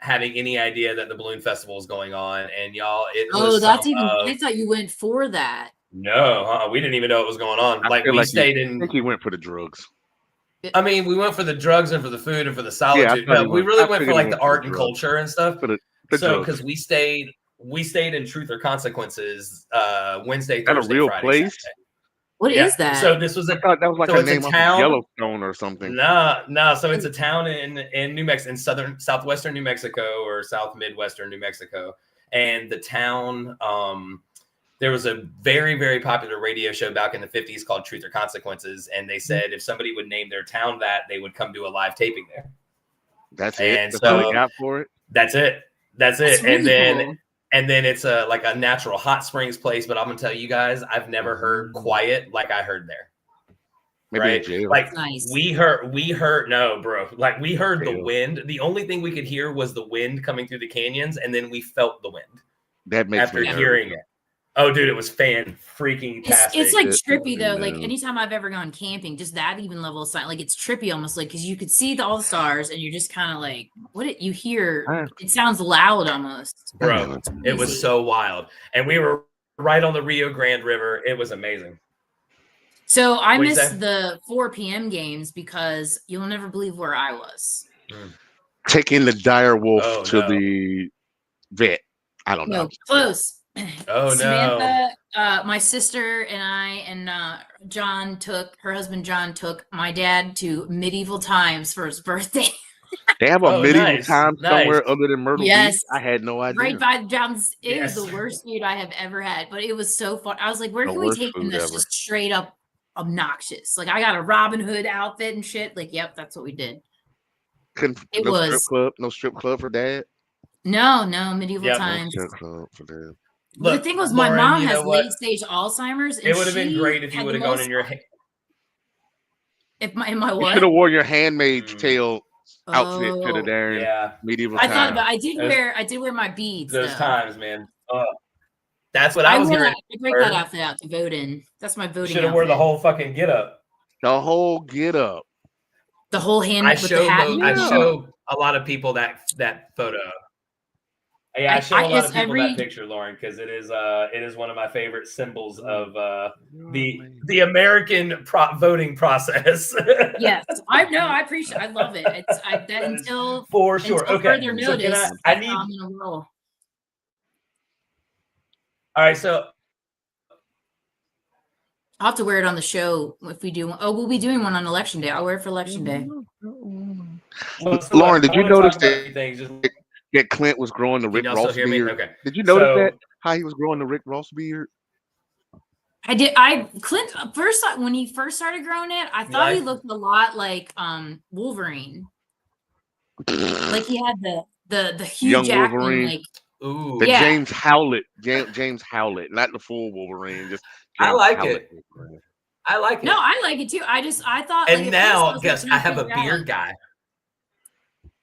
having any idea that the balloon festival was going on, and y'all, it was that's even. I thought you went for that. No, we didn't even know what was going on. I feel we like stayed I in. think he went for the drugs. I mean, we went for the drugs and for the food and for the solitude. thought he we went- really I went for figured he like went the for the art and drugs. culture and stuff. For the So drugs. because we stayed in Truth or Consequences Wednesday, Is that a Thursday, real Friday, place? Saturday. What is that? So this was I thought that was like so a it's a name of town? Yellowstone or something. No. So it's a town in New Mexico, in southwestern New Mexico or south midwestern New Mexico, and the town. There was a very, very popular radio show back in the 50s called Truth or Consequences, and they said if somebody would name their town that, they would come do a live taping there. That's it. And That's all so- they got for it. That's it. That's And really cool. then it's like a natural hot springs place. But I'm gonna tell you guys, I've never heard quiet like I heard there. Maybe Right? in jail. Like Nice. we heard no, bro. Like we heard the Jail. wind. The only thing we could hear was the wind coming through the canyons, and then we felt the wind That makes after me nervous. hearing it. Oh, dude, it was freaking It's like It's trippy though. Like no. anytime I've ever gone camping, just that even level of silence, like it's trippy almost, like because you could see all the stars and you're just kind of like, you hear? Ah. It sounds loud almost. bro. It was so wild, and we were right on the Rio Grande River. It was amazing. So I What'd you say? missed the 4 p.m. games because you'll never believe where I was. Taking the dire wolf Oh, to no. the vet. I don't know. No, close. Oh, no. Samantha, my sister and I and her husband John took my dad to medieval times for his birthday. They have a Oh, medieval nice, time nice. somewhere other than Myrtle Yes. Beach. I had no idea. Right by John's. It was Yes. the worst food I have ever had, but it was so fun. I was like, where The can we worst take him food that's ever. just straight up obnoxious? Like, I got a Robin Hood outfit and shit. Like, yep, that's what we did. It was- strip club. No strip club for dad. No, medieval Yep. No times. strip club for dad. The Look, thing was, my Lauren, mom you has know what? late stage Alzheimer's. And It would have been she great if you had would the have gone most- in your. If my You what? should have wore your Handmaid's Mm. Tale outfit to the Oh. darn Yeah, medieval I time. thought about. I did Those- wear my beads. those though. times, man. That's what I was wear hearing. that, I break that outfit out to vote in. That's my voting. Should have wore the outfit. whole fucking get up. The whole get up. the whole hand I with show the hat. I Yeah. show a lot of people that photo. Yeah, I show a lot it's of people every- that picture, Lauren, because it is one of my favorite symbols of Oh, the American voting process. Yes, I appreciate. I love it. It's that until For sure. until Okay. further So can notice. I need. I'm in a roll. All right. So I'll have to wear it on the show if we do one. Oh, we'll be doing one on election day. I'll wear it for election day. Lauren, did you notice that things? Just, that Clint was growing the can Rick y'all still Ross hear me? beard? Okay. Did you notice So- that? How he was growing the Rick Ross beard? I did. Clint first when he first started growing it, I thought he Like- looked a lot like Wolverine. Like he had the Hugh Young Jackman Wolverine. like. Ooh. The Yeah. James Howlett, James Howlett, not the full Wolverine. Just I James like Howlett. I like it. No, I like it too. I thought. and like, at now, first guess was I like, have a "Figure out, beard like, guy.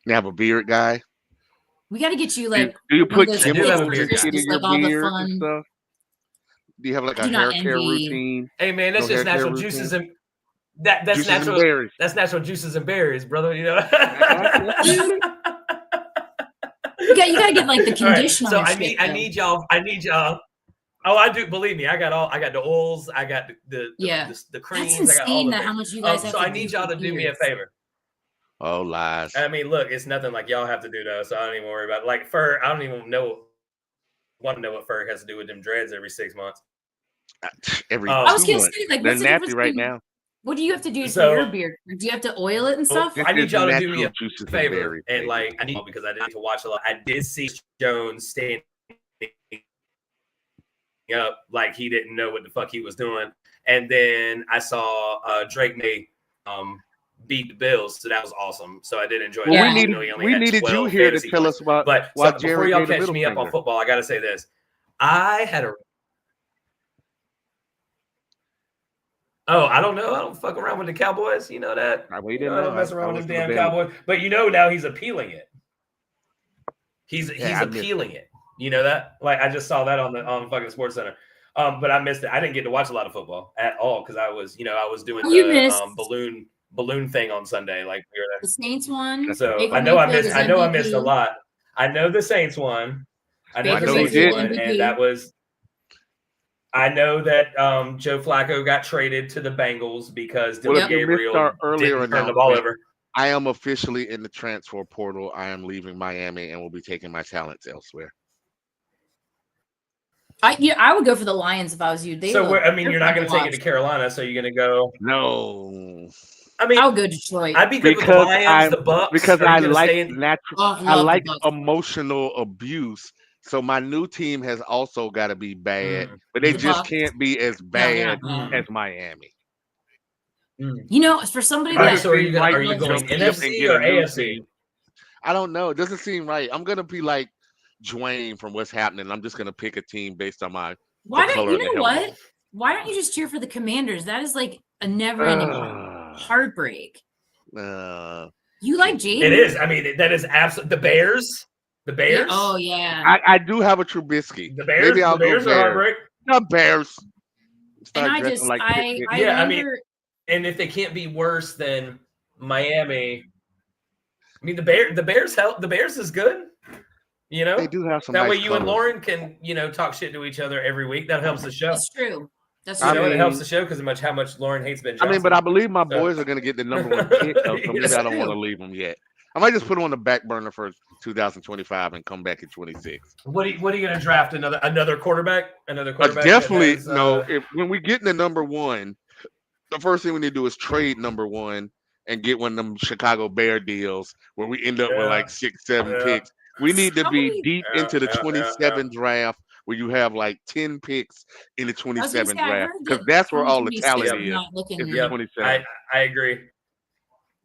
You have a beard guy. We got to get you Do you- like. do you one of put those I do chemicals have a and beard shit guy. in Just your like all the beard and fun- stuff? Do you have like I a do not hair care envy- routine? Hey man, that's No just hair care natural routine? juices and that's Juices and natural. berries. That's natural juices and berries, brother. You know. You got to get like the All right, conditioner. so and I shit, need though. y'all. Oh, I do. Believe me, I got the oils. I got the Yeah. the creams. That's I got all insane the that how things. much you guys have So to I need do y'all for to do me a beards. favor. Oh, lies. I mean, look, it's nothing like y'all have to do though, so I don't even worry about it. Like fur. I don't even want to know what fur has to do with them dreads every 6 months. Every I I was 2 gonna months. say, like, They're what's the nappy difference right between- now. What do you have to do So- for your beard? Do you have to oil it and stuff? This I need is y'all to do natural me a juices and favor, berries, and baby. like I need because I didn't get to watch a lot. I did see Jones standing up like he didn't know what the fuck he was doing, and then I saw Drake May beat the Bills, so that was awesome. So I did enjoy Well, that. Yeah. even though he only we had needed you 12 here to fantasy tell points. us about But why so before Jared y'all gave the catch middle me up on finger. football, I gotta say this: I had a I don't know. I don't fuck around with the Cowboys. You know that. We You didn't know, I know. don't mess I around with was them the damn Bengals. Cowboys. But you know now he's appealing it. He's Yeah, I missed appealing it. You know that? Like I just saw that on fucking Sports Center. But I missed it. I didn't get to watch a lot of football at all because I was doing You the missed. balloon thing on Sunday. Like we were The Saints won. there. So Baker I know I Mayfield missed. is I know I missed a MVP. lot. I know the Saints won. I know Baker the Saints Mayfield won, MVP. and that was. I know that Joe Flacco got traded to the Bengals because Well, Dylan if you missed Gabriel our earlier didn't turn the ball announcement, over. I am officially in the transfer portal. I am leaving Miami and will be taking my talents elsewhere. I would go for the Lions if I was you. You're not going to take it to Carolina, so you're going to go. No, I mean, I would go Detroit. I'd be good with the because Lions, the Bucks. because Are you I gonna like stay in- natural. Oh, I love the like Bucks. emotional abuse. So my new team has also got to be bad, Mm. but they The just Bucks. can't be as No, they're bad not bad. as Miami. You know, for somebody All right, that so are you going to going jump ship NFC and get or a new AFC? team. I don't know. It doesn't seem right. I'm gonna be like Dwayne from What's Happening. I'm just gonna pick a team based on my why the don't color you of the know helmet. what? Why don't you just cheer for the Commanders? That is like a never-ending heartbreak. You like Jaden? It is. I mean, that is absolutely the Bears. The Bears. Yeah, oh yeah. I do have a Trubisky. The Bears. Maybe I'll The Bears go are Bears. heartbreak. Not Bears. Start And I dressing just like I Pitt. Yeah, I mean, remember And if they can't be worse than Miami, I mean, the Bears is good. You know, They do have some that nice way you and colors. Lauren can talk shit to each other every week. That helps the show. it's true. That's I true. It mean- helps the show because how much Lauren hates Ben Johnson. I mean, but I believe my So- boys are going to get the number one pick, though, so maybe It's I don't want to true. leave them yet. I might just put them on the back burner for 2025 and come back in 26. what are you going to draft another quarterback? Another quarterback? that Definitely, has, no. When we get in the number one, the first thing we need to do is trade number one and get one of them Chicago Bear deals where we end up with Yeah. like 6-7 Yeah. picks. We need to be Somebody- deep Yeah, into the yeah, 27 draft where you have like 10 picks in the I was gonna 27 say, I draft heard because that that's where all the 2026 talent is. not looking- Is the Yep. 27. I agree.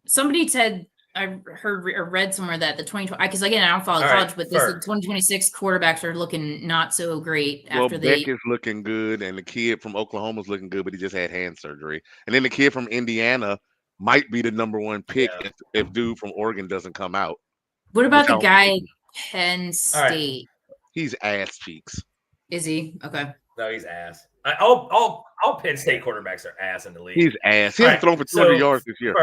Somebody said I heard or read somewhere that the 2020 because again I don't follow All right, college, but this Ferg. 2026 quarterbacks are looking not so great Well, after they. Beck is looking good, and the kid from Oklahoma's looking good, but he just had hand surgery. And then the kid from Indiana might be the number one pick Yeah. if dude from Oregon doesn't come out. What about Which the I don't guy think Penn right. State? He's ass cheeks. Is he okay? No, he's ass. All Penn State quarterbacks are ass in the league. He's ass. He All hasn't right, thrown for 200 so yards this year.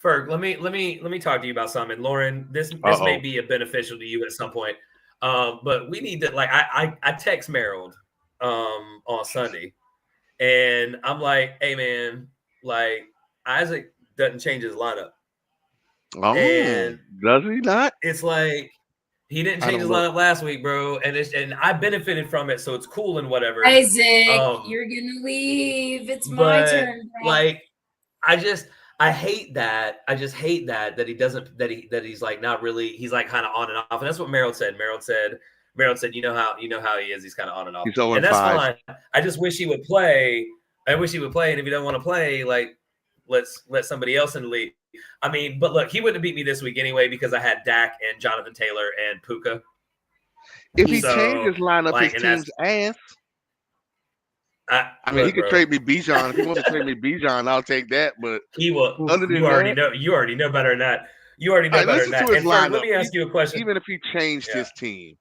Ferg, let me talk to you about something. And Lauren, this may be beneficial to you at some point. But we need to I text Merrill on Sunday, and I'm like, hey man, like Isaac doesn't change his lineup. Oh, And- does he not? It's like he didn't I change his don't lineup last week, bro, and I benefited from it, so it's cool and whatever. Isaac, you're gonna leave. It's but, turn. Bro. Like, I hate that. I just hate that he doesn't that he's like not really. He's like kind of on and off, and that's what Merrill said. Merrill said, you know how he is. He's kind of on and off, He's 0 and that's 5. fine. I just wish he would play. And if he doesn't want to play, like let's let somebody else in the league. I mean, but look, he wouldn't have beat me this week anyway because I had Dak and Jonathan Taylor and Puka. If he So, changed his lineup, like, his and team's ass. I mean, look, he could bro, trade me Bijan. If he wants to trade me Bijan, I'll take that. But He will. Other than You already that- know. You already know better than that. You already know All right, better than listen that. to his And Ferg, let lineup. me ask you a question. even if he changed Yeah. his team,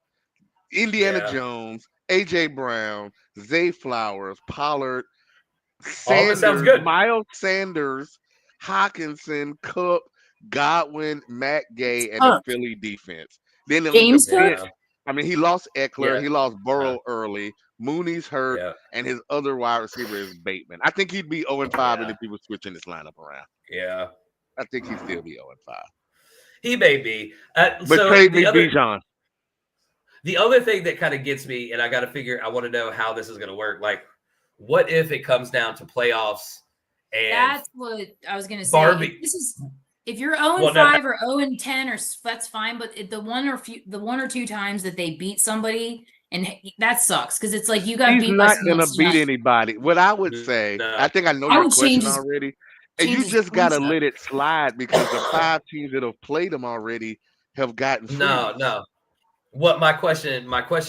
Indiana Yeah. Jones, AJ Brown, Zay Flowers, Pollard, All of it Sanders, sounds good. Miles Sanders, Hawkinson, Cook, Godwin, Matt Gay, and Cook. the Philly defense. Then the James bench, Cook? I mean, he lost Eckler, Yeah. he lost Burrow early. Mooney's hurt, Yeah, and his other wide receiver is Bateman. I think he'd be 0-5 Yeah. if he was switching his lineup around. yeah. I think he'd still be 0-5. He may be. But So trade me the Bijan. other thing that kind of gets me, and I got to figure, I want to know how this is going to work. Like, what if it comes down to playoffs And That's what I was gonna say. Barbie- If you're 0-5 or 0-10, or that's fine. But the one or two times that they beat somebody, and that sucks because it's like you got He's beat by not someone gonna beat else. anybody. What I would say, No. I think I know I your would question change his- already, and change you his just gotta points up. let it slide because the 5 teams that have played him already have gotten free. No. What my question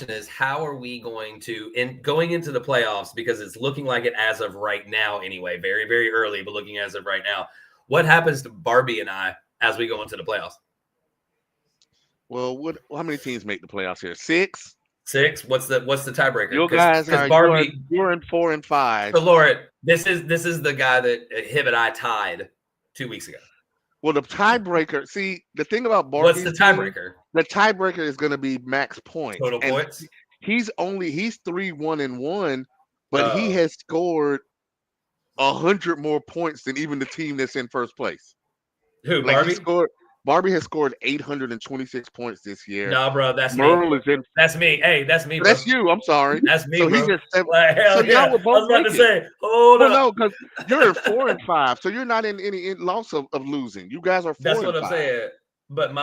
is, how are we going to going into the playoffs, because it's looking like it as of right now anyway, very, very early, but looking as of right now. What happens to Barbie and I as we go into the playoffs? Well, how many teams make the playoffs here? 6? 6? What's the tiebreaker? You guys are Barbie, you're in 4 and 5. so Lauren, this is the guy that him and I tied 2 weeks ago. Well, the tiebreaker. See, the thing about Barbie's What's the tiebreaker? The tiebreaker is going to be max points. Total And points? He's 3-1-1, but he Oh. has scored 100 more points than even the team that's in first place. Who, Like Barbie? Barbie has scored 826 points this year. No, bro, that's Merle me. is in. That's me. Hey, that's me, bro. That's you. I'm sorry. That's me, So bro. he's just Like, hell so yeah. y'all were both I was about to making. say, hold up. no, because you're in 4 and 5, so you're not in any loss of losing. You guys are 4 That's and what 5. I'm saying. But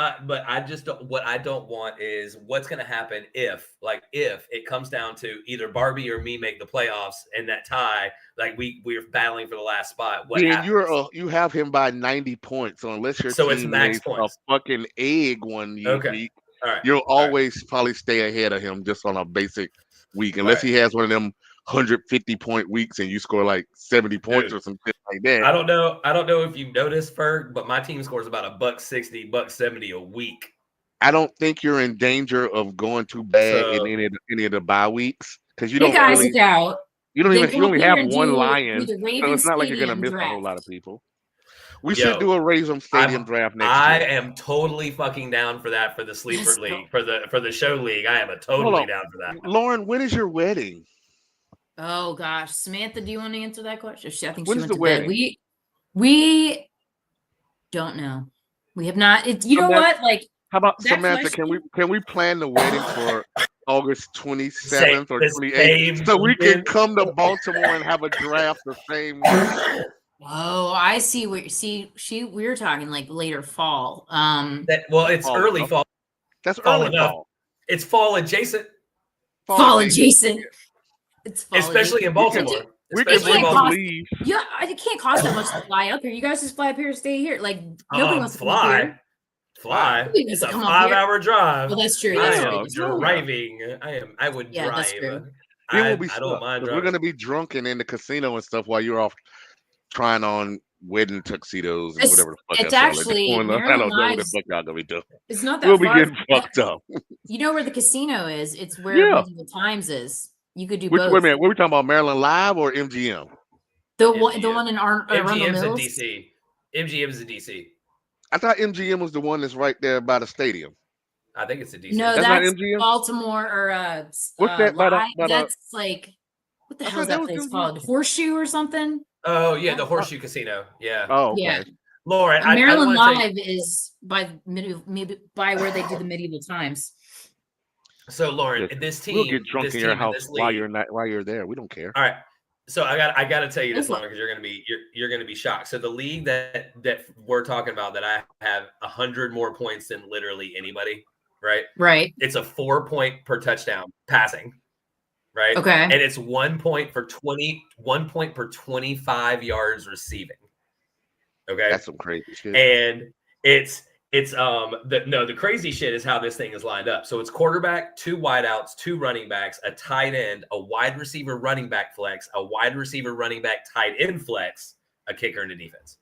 I just don't. What I don't want is what's going to happen if it comes down to either Barbie or me make the playoffs and that tie, like we're battling for the last spot. What Yeah, happens? you have him by 90 points, so unless your So team it's max lays points. a fucking egg one Okay. week, All right. you'll All right. always probably stay ahead of him just on a basic week, unless Right. he has one of them 150-point weeks and you score like 70 points Dude, or some shit like that. I don't know if you've noticed, Ferg, but my team scores about $160, $170 a week. I don't think you're in danger of going too bad in any of the bye weeks because you Pick don't Isaac really, out. you don't Then even come you up only here have and one do lion, the so Ravens it's not like you're gonna Stadium miss a draft. whole lot of people. We Yo, should do a Raisem Stadium draft next I year. am totally fucking down for that, for the sleeper Let's league, go. for the show league. I am Hold totally on. down for that. Lauren, when is your wedding? Oh gosh, Samantha, do you want to answer that question? I think When's she went the to wedding? bed. We don't know. We have not. You know Samantha- what? Like, How about that Samantha? Can we plan the wedding for August 27th or 28th so we can come to Baltimore and have a draft the same week? oh, I see what we were talking like later fall. It's Fall early enough. fall. That's Fall early enough. fall. It's fall adjacent, Fall adjacent. It's fall especially in adjacent. Baltimore. We can Especially in can't Baltimore. leave. Yeah, it can't cost that much to fly up here. You guys just fly up here, stay here. Like nobody wants to come up here. Fly. Nobody It's wants a to come up here. 5-hour drive. Well, that's true. I That's am true. That's true. driving. I would Yeah, drive. that's true. Then I we'll be don't stuck, mind 'cause driving. we're gonna be drunk and in the casino and stuff while you're off trying on wedding tuxedos and It's- whatever the fuck. it's y'all are actually doing. I Maryland don't know what the Lives- fuck y'all gonna be doing. It's not that We'll be far. getting fucked up. You know where the casino is? It's where Yeah. Medieval Times is. You could do Wait both. a minute. What are we talking about? Maryland Live or MGM? The MGM. one in Arundel MGM's in Mills. DC. MGM's in DC. I thought MGM was the one that's right there by the stadium. I think it's in DC. No, That's not that's MGM? Baltimore or What's that by the- Live- by the- that's like what the I hell is thought that that was place MGM. called? Horseshoe or something? Oh yeah, the Horseshoe Casino. Yeah, Oh, okay. Yeah. Lauren. I Maryland wanna say- Live is by by where they do the Medieval Times. So Lauren, Listen, this team. We'll get drunk this in your team house this while league- you're there. We don't care. All right. So I got to tell you this, Go for Lauren, because you're gonna be shocked. So the league that we're talking about, that I have 100 more points than literally anybody, right? Right. It's a 4 point per touchdown passing, right? Okay. And it's 1 point per 25 yards receiving. Okay. That's some crazy shit. And the crazy shit is how this thing is lined up. So it's quarterback, 2 wideouts, 2 running backs, a tight end, a wide receiver running back flex, a wide receiver running back tight end flex, a kicker in the defense.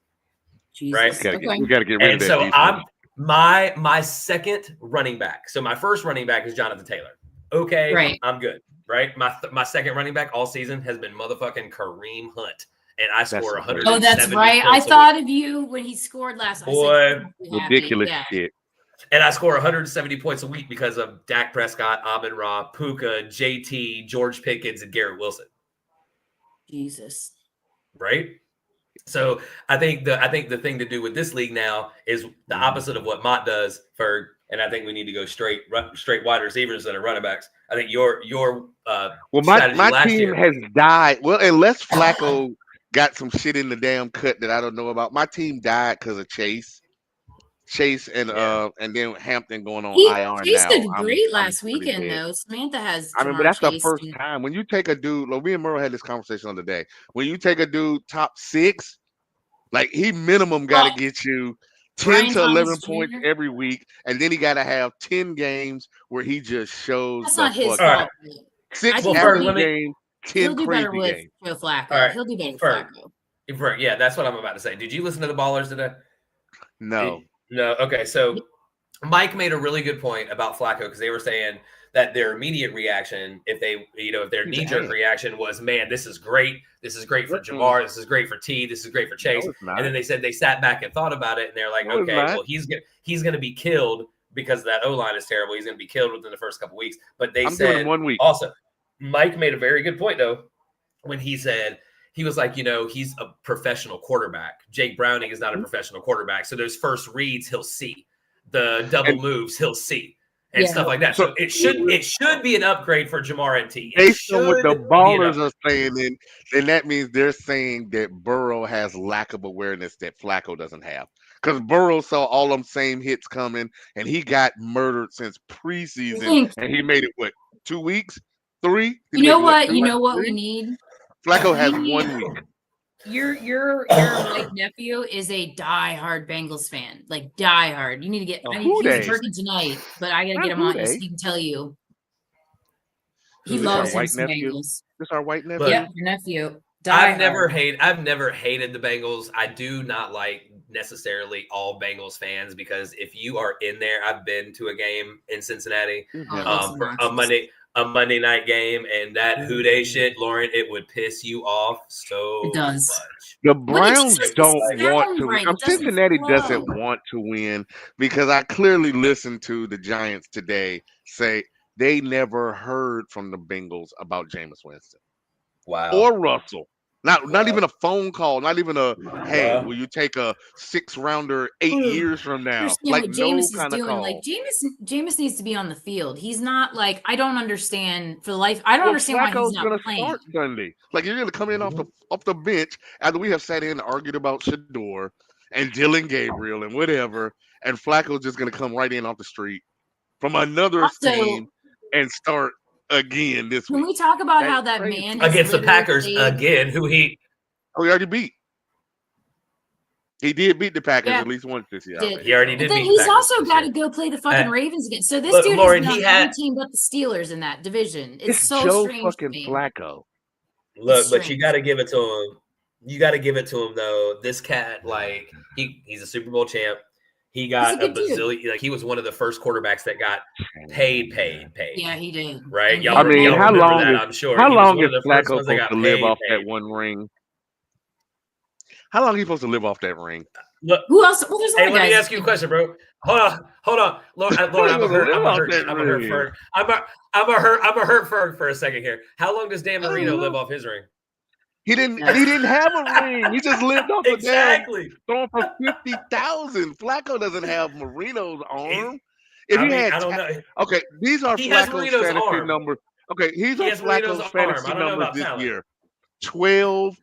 Jesus. Right. We gotta get rid And of that. so defense. my second running back. So my first running back is Jonathan Taylor. Okay, Right. I'm good. Right. My second running back all season has been motherfucking Kareem Hunt. And I score some 100. crazy Oh, that's right. I thought of you when he scored last. I said, Boy, "I'm so happy." ridiculous Yeah. shit. And I score 170 points a week because of Dak Prescott, Amon Ra, Puka, JT, George Pickens, and Garrett Wilson. Jesus. Right. So I think the thing to do with this league now is the opposite of what Mott does, Ferg. And I think we need to go straight wide receivers that are running backs. I think your Well, my strategy last team year. has died. Well, unless Flacco got some shit in the damn cut that I don't know about. My team died because of Chase and then Hampton going on IR Chase now. did great I'm last pretty weekend dead. though. Samantha has I mean, but Jamar that's the Chase. first time when you take a dude. Like, me and Murrow had this conversation on the day. When you take a dude top 6, like he minimum got to get you 10 Brian to 11 Thomas points Jr.? every week, and then he got to have 10 games where he just shows That's the not his fuck All fault. right. 6 think average let me- games, 10 He'll do better crazy with games. Joe Flacco. All right, He'll do better with Ferg. Flacco. Yeah, that's what I'm about to say. Did you listen to the Ballers today? No. No. Okay, so Mike made a really good point about Flacco because they were saying that their immediate reaction, if their knee-jerk reaction was, man, this is great. This is great for Jamar. This is great for T. This is great for Chase. No, it's not. And then they said they sat back and thought about it, and they're like, No, it's okay, not. well, he's gonna be killed because that O-line is terrible. He's gonna be killed within the first couple weeks. But they I'm doing said him 1 week. also, Mike made a very good point though when he said he was like, he's a professional quarterback. Jake Browning is not a professional quarterback, so those first reads he'll see, the double moves he'll see, and stuff like that. So it should be an upgrade for Jamar and T. Based on what the Ballers are saying, then that means they're saying that Burrow has lack of awareness that Flacco doesn't have. Because Burrow saw all them same hits coming, and he got murdered since preseason, and he made it 2 weeks, 3. You know what we need? Flacco has 1 week. Your white nephew is a diehard Bengals fan, like diehard. You need to get. He's working tonight, but I gotta get him on so he can tell you. He loves his Bengals. This our white nephew. Yeah, your nephew. I've never hated the Bengals. I do not like necessarily all Bengals fans because if you are in there, I've been to a game in Cincinnati for a Monday night game, and that Houday shit, Lauren, it would piss you off so much. The Browns don't want to win. Cincinnati doesn't want to win because I clearly listened to the Giants today say they never heard from the Bengals about Jameis Winston. Wow. Or Russell. Not even a phone call, not even a, hey, will you take a 6-rounder 8 years from now? Like, what no Jameis kind is of doing. call. Like Jameis needs to be on the field. He's not like, I don't understand for the life. I don't understand why he's not playing. Start Sunday. Like, you're gonna come in off the bench after we have sat in and argued about Shador and Dylan Gabriel and whatever, and Flacco's just gonna come right in off the street from another team and start again this week. When we talk about how that man against the Packers again, who he already beat. He did beat the Packers at least once this year. He already did. But then he's also got to go play the fucking Ravens again. So this dude Lauren, has not any team but the Steelers in that division. It's so Joe strange. Fucking Flacco. Look, but you got to give it to him. You got to give it to him though. This cat, like he's a Super Bowl champ. He got a bazillion. Like he was one of the first quarterbacks that got paid. Yeah, he did. Right? How long that, is I'm sure. How long is Flacco supposed to live off that one ring? How long are you supposed to live off that ring? Look, who else? Well, there's let me ask you a question, bro. Hold on. Lauren, I'm gonna hurt Ferg for a second here. How long does Dan Marino live off his ring? He didn't have a ring. He just lived off exactly. Throwing for 50,000. Flacco doesn't have Marino's arm. I don't know. Okay, these are Flacco's fantasy numbers. Okay, he's on Flacco's fantasy numbers this year. 12,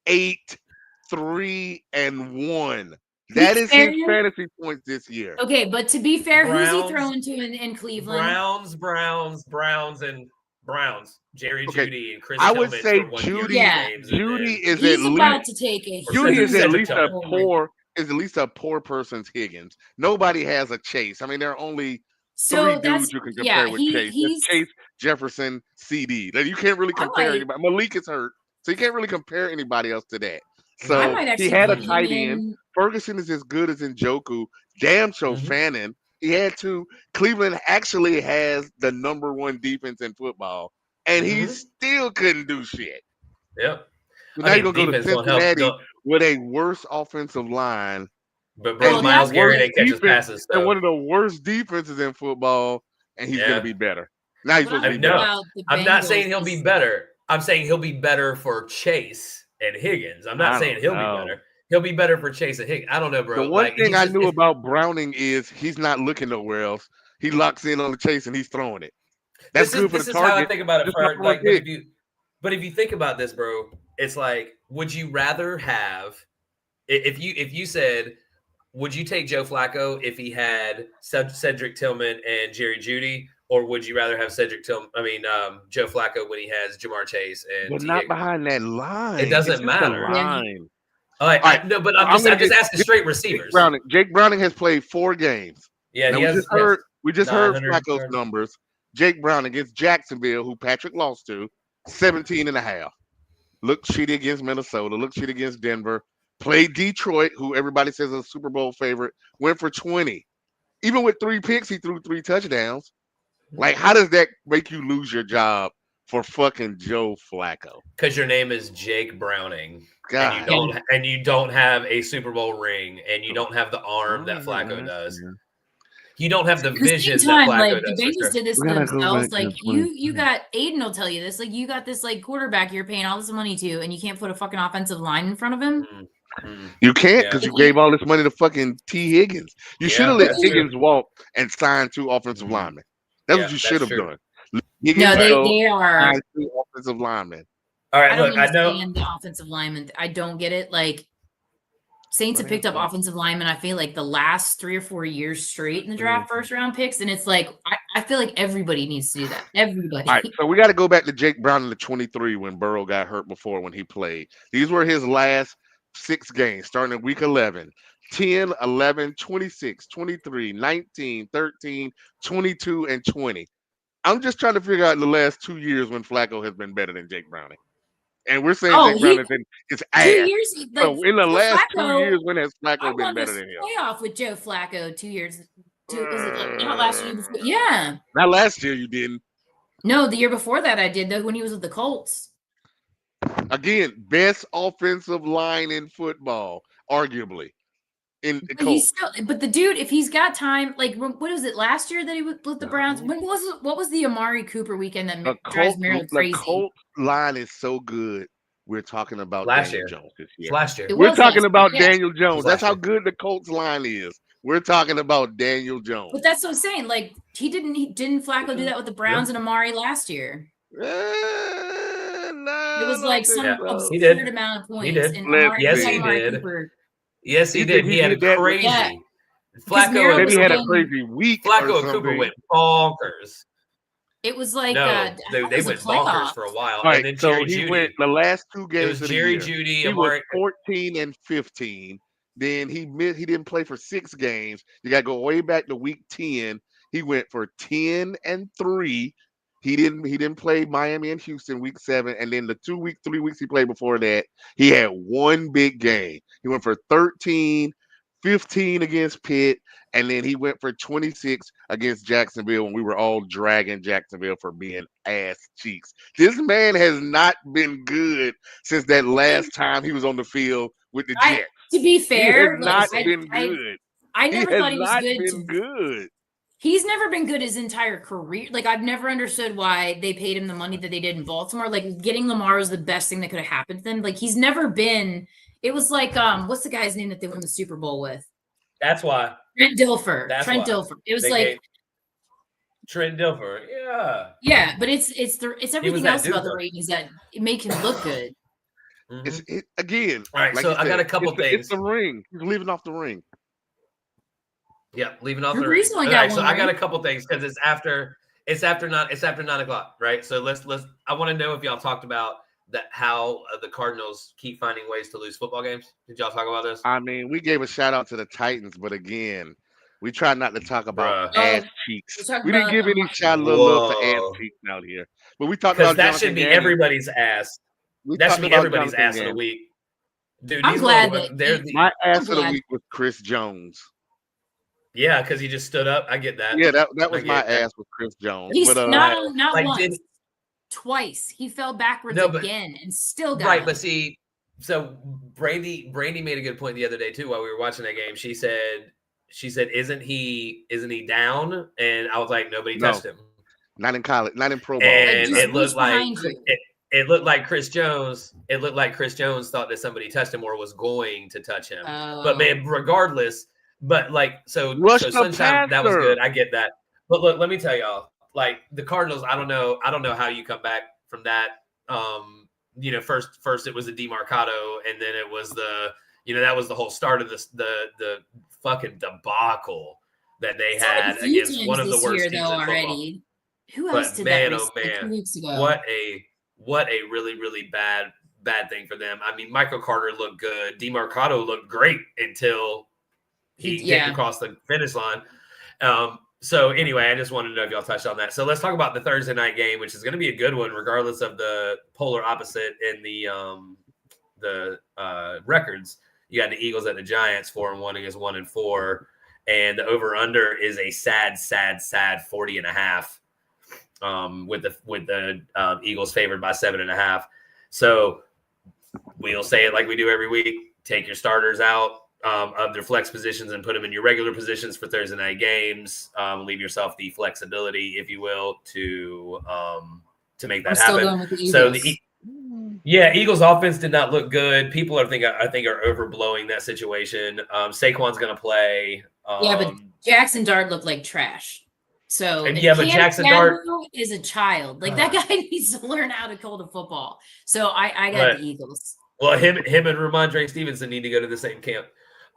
8, 3, and 1. That is his fantasy points this year. Okay, but to be fair, who's he throwing to in Cleveland? Browns. Jerry Jeudy and Chris. I would say Jeudy. Jeudy is at least a poor person's Higgins. Nobody has a Chase. I mean, there are only 3 dudes you can compare with Chase. Chase, Jefferson, CD. You can't really compare anybody. Malik is hurt, so you can't really compare anybody else to that. So he had a tight end. Ferguson is as good as Njoku. Damn show Fannin. He had to. Cleveland actually has the #1 defense in football, and he still couldn't do shit. Yep. So now you're going to go to Cincinnati with a worse offensive line. But Myles Garrett catches passes. And one of the worst defenses in football, and he's going to be better. Now he's supposed to be better. I'm not saying he'll be better. I'm saying he'll be better for Chase and Higgins. I'm not saying he'll be better. He'll be better for Chase and Higgins. I don't know, bro. The one thing I knew about Browning is he's not looking nowhere else. He locks in on the chase and he's throwing it. That's good for the target. This is how I think about it, Ferg. Like, but if you think about this, bro, it's like, would you rather have if you said, would you take Joe Flacco if he had Cedric Tillman and Jerry Jeudy, or would you rather have Joe Flacco when he has Jamar Chase and But T. not Higgins? behind that line. It doesn't It's just the matter. line. All right, no, but I'm gonna just get- asking straight receivers. Jake Browning has played 4 games. Yeah, Now, he has. we just heard 900 Flacco's yards. numbers. Jake Brown against Jacksonville, who Patrick lost to, 17.5. Looked shitty against Minnesota. Looked shitty against Denver. Played Detroit, who everybody says is a Super Bowl favorite. Went for 20. Even with 3 picks, he threw 3 touchdowns. Like, how does that make you lose your job for fucking Joe Flacco? Because your name is Jake Browning, God. and you don't have a Super Bowl ring, and you don't have the arm that Flacco does. You don't have the At the vision same time, that Flacco like does. the for Bengals sure. did this We to gotta go themselves. back Like to you got Aiden will tell you this. Like you got this like quarterback you're paying all this money to, and you can't put a fucking offensive line in front of him. You can't Yeah. because you gave all this money to fucking T. Higgins. You should have let that's true. Higgins walk and sign 2 offensive linemen. That's Yeah, what you that's should have true. done. Higgins No, go, they are. sign 2 offensive linemen. All right, I don't look, I know. understand the offensive lineman. I don't get it. Like Saints have picked up offensive linemen, I feel like the last 3 or 4 years straight in the draft, first round picks. And it's like, I feel like everybody needs to do that. Everybody. All right, so we got to go back to Jake Brown in the 23 when Burrow got hurt before when he played. These were his last 6 games, starting in week 11. 10, 11, 26, 23, 19, 13, 22, and 20. I'm just trying to figure out in the last 2 years when Flacco has been better than Jake Browning. And we're saying Jake Browning is 2 ass. years. Like, So in the last Flacco, 2 years, when has I Flacco been won better this than him? playoff with Joe Flacco 2 years. Is it like, not last year before? Yeah. Not last year, you didn't. No, the year before that I did though when he was with the Colts. Again, best offensive line in football, arguably. But he's still, but the dude, if he's got time, like what was it last year that he was with the Browns? When was it? What was the Amari Cooper weekend that drives Merrill crazy? The Colts line is so good. We're talking about Daniel Jones this year. Last year. We're talking about yeah. Daniel Jones. That's how good the Colts line is. We're talking about Daniel Jones. But that's what I'm saying. Like didn't Flacco do that with the Browns and Amari last year? No, It was like some absurd amount of points. He did. And Amari, Yes, he Amari did. Cooper, Yes, he did. He had a crazy. Yeah. Flacco. Maybe he had a crazy week. Flacco and Cooper went bonkers. It was like no, they went bonkers for a while. Right, and then so Jerry he Jeudy. went the last 2 games. It was Jerry Jeudy. He was 14 and 15. Then he didn't play for 6 games. You got to go way back to week 10. He went for 10 and 3. He didn't play Miami and Houston week 7, and then the 3 weeks he played before that, he had 1 big game. He went for 13, 15 against Pitt, and then he went for 26 against Jacksonville when we were all dragging Jacksonville for being ass cheeks. This man has not been good since that last time he was on the field with the Jets. To be fair, he has not been good. I never thought he was good. Been good. He's never been good his entire career. Like, I've never understood why they paid him the money that they did in Baltimore. Like, getting Lamar was the best thing that could have happened to them. Like, he's never been. It was like, what's the guy's name that they won the Super Bowl with? That's why. Trent Dilfer. Trent Dilfer. It was like Trent Dilfer. Yeah. Yeah, but it's everything else about the Ravens that make him look good. Mm-hmm. Again. All right, so I got a couple things. It's the ring. He's leaving off the ring. Yeah, leaving off the ring. All right, so I got a couple things because it's after 9:00, right? So let's I want to know if y'all talked about that how the Cardinals keep finding ways to lose football games. Did y'all talk about this? I mean, we gave a shout out to the Titans, but again, we try not to talk about ass cheeks. We didn't give any shout love to ass cheeks out here, but we talked about that should be everybody's ass. That should be everybody's ass of the week. Dude, I'm glad that my ass of the week was Chris Jones. Yeah, because he just stood up. I get that. Yeah, that was my ass with Chris Jones. He's but, not like, once, twice. He fell backwards again and still got right. But see, so Brandy made a good point the other day too while we were watching that game. She said, "Isn't he down?" And I was like, "Nobody touched him. Not in college, not in pro ball." And it looked like it looked like Chris Jones. It looked like Chris Jones thought that somebody touched him or was going to touch him. But man, regardless. But like, so Sunshine, that was good. I get that. But look, let me tell y'all, like the Cardinals, I don't know how you come back from that. first it was a DeMarcado, and then it was that was the whole start of the fucking debacle that they had against one of the worst teams in football. Already. Who else did that? Oh man, 2 weeks ago. What a really, really bad thing for them. I mean, Michael Carter looked good. DeMarcado looked great until he came across the finish line. So anyway, I just wanted to know if y'all touched on that. So let's talk about the Thursday night game, which is going to be a good one, regardless of the polar opposite in the records. You got the Eagles at the Giants, 4-1 against 1-4, and the over under is a sad 40.5. With the Eagles favored by 7.5. So we'll say it like we do every week. Take your starters out of their flex positions and put them in your regular positions for Thursday night games. Leave yourself the flexibility, if you will, to make that happen. So Eagles offense did not look good. People I think are overblowing that situation. Saquon's going to play. But Jackson Dart looked like trash. So but Jackson Dart is a child. Like that guy needs to learn how to hold a football. So I got the Eagles. Well, him and Ramondre Stevenson need to go to the same camp.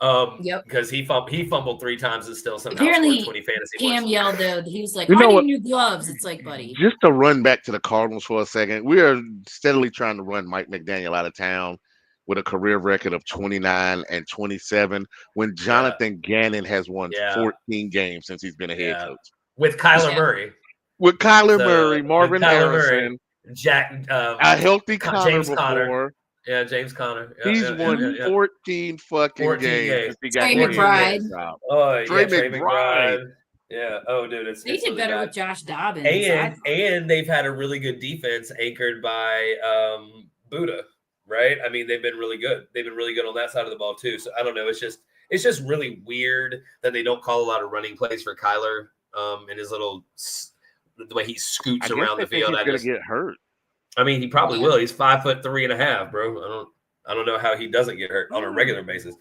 Because he fumbled 3 times and still somehow apparently scored 20 fantasy Cam points. yelled though. He was like, "I need new gloves." It's like, buddy. Just to run back to the Cardinals for a second, we are steadily trying to run Mike McDaniel out of town with a career record of 29-27 when Jonathan Gannon has won 14 games since he's been a head coach. With Kyler Murray. With Kyler Murray, Marvin Harrison, a healthy Connor James before. Conner. Yeah, James Conner. He's won 14 fucking games. Trey McBride. Trey McBride. Yeah. Oh, dude, they did better with Josh Dobbins. And they've had a really good defense anchored by Buddha, right? I mean, they've been really good. They've been really good on that side of the ball too. So I don't know. It's just really weird that they don't call a lot of running plays for Kyler. And his the way he scoots around the field. He's gonna get hurt. I mean, he probably will. He's 5'3.5", bro. I don't know how he doesn't get hurt on a regular basis.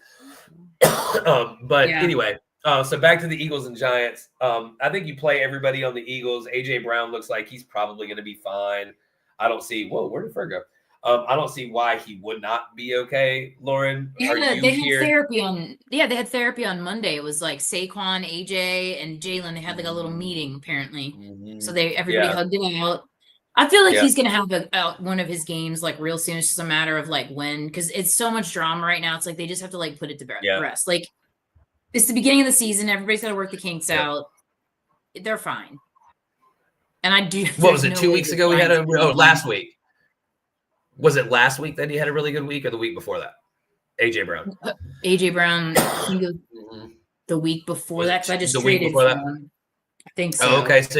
Anyway, so back to the Eagles and Giants. I think you play everybody on the Eagles. AJ Brown looks like he's probably going to be fine. I don't see. Whoa, where did Ferg go? I don't see why he would not be okay, Lauren. They had therapy on. Yeah, they had therapy on Monday. It was like Saquon, AJ, and Jalen. They had like a little meeting apparently. Mm-hmm. So everybody hugged it out. I feel like he's gonna have one of his games like real soon. It's just a matter of like when, because it's so much drama right now. It's like they just have to like put it to rest. Like it's the beginning of the season. Everybody's got to work the kinks out. They're fine. And I do. What was it? 2 weeks ago we had last week. Was it last week that he had a really good week, or the week before that? AJ Brown. AJ Brown. I think it was the week before that, because I just traded for him. I think so. Oh, okay, so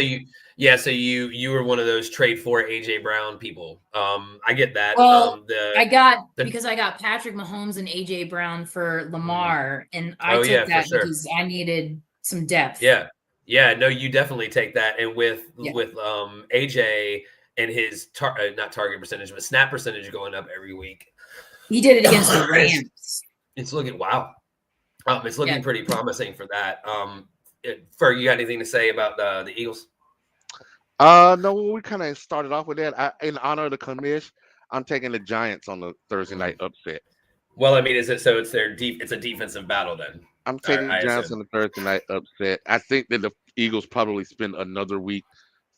you were one of those trade for AJ Brown people. I get that. Well, because I got Patrick Mahomes and AJ Brown for Lamar, and I took that because I needed some depth. Yeah. No, you definitely take that, and with AJ and his not target percentage, but snap percentage going up every week. He did it against the Rams. It's looking it's looking pretty promising for that. Ferg, you got anything to say about the Eagles? No, we kind of started off with that. In honor of the commish, I'm taking the Giants on the Thursday night upset. Well, I mean, is it so? It's it's a defensive battle then. I'm taking the Giants on the Thursday night upset. I think that the Eagles probably spend another week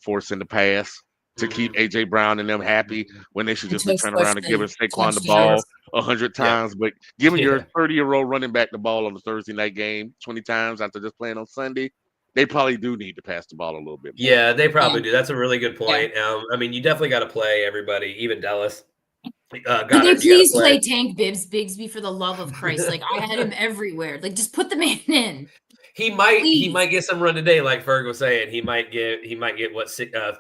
forcing the pass to keep AJ Brown and them happy when they should just be turning around and giving Saquon the ball 100 times. But giving your 30-year-old running back the ball on the Thursday night game 20 times after just playing on Sunday, they probably do need to pass the ball a little bit more. Yeah, they probably do. That's a really good point. I mean, you definitely got to play everybody, even Dallas. Could they please play Tank Bigsby for the love of Christ? Like, I had him everywhere. Like, just put the man in. He might get some run today, like Ferg was saying. He might get what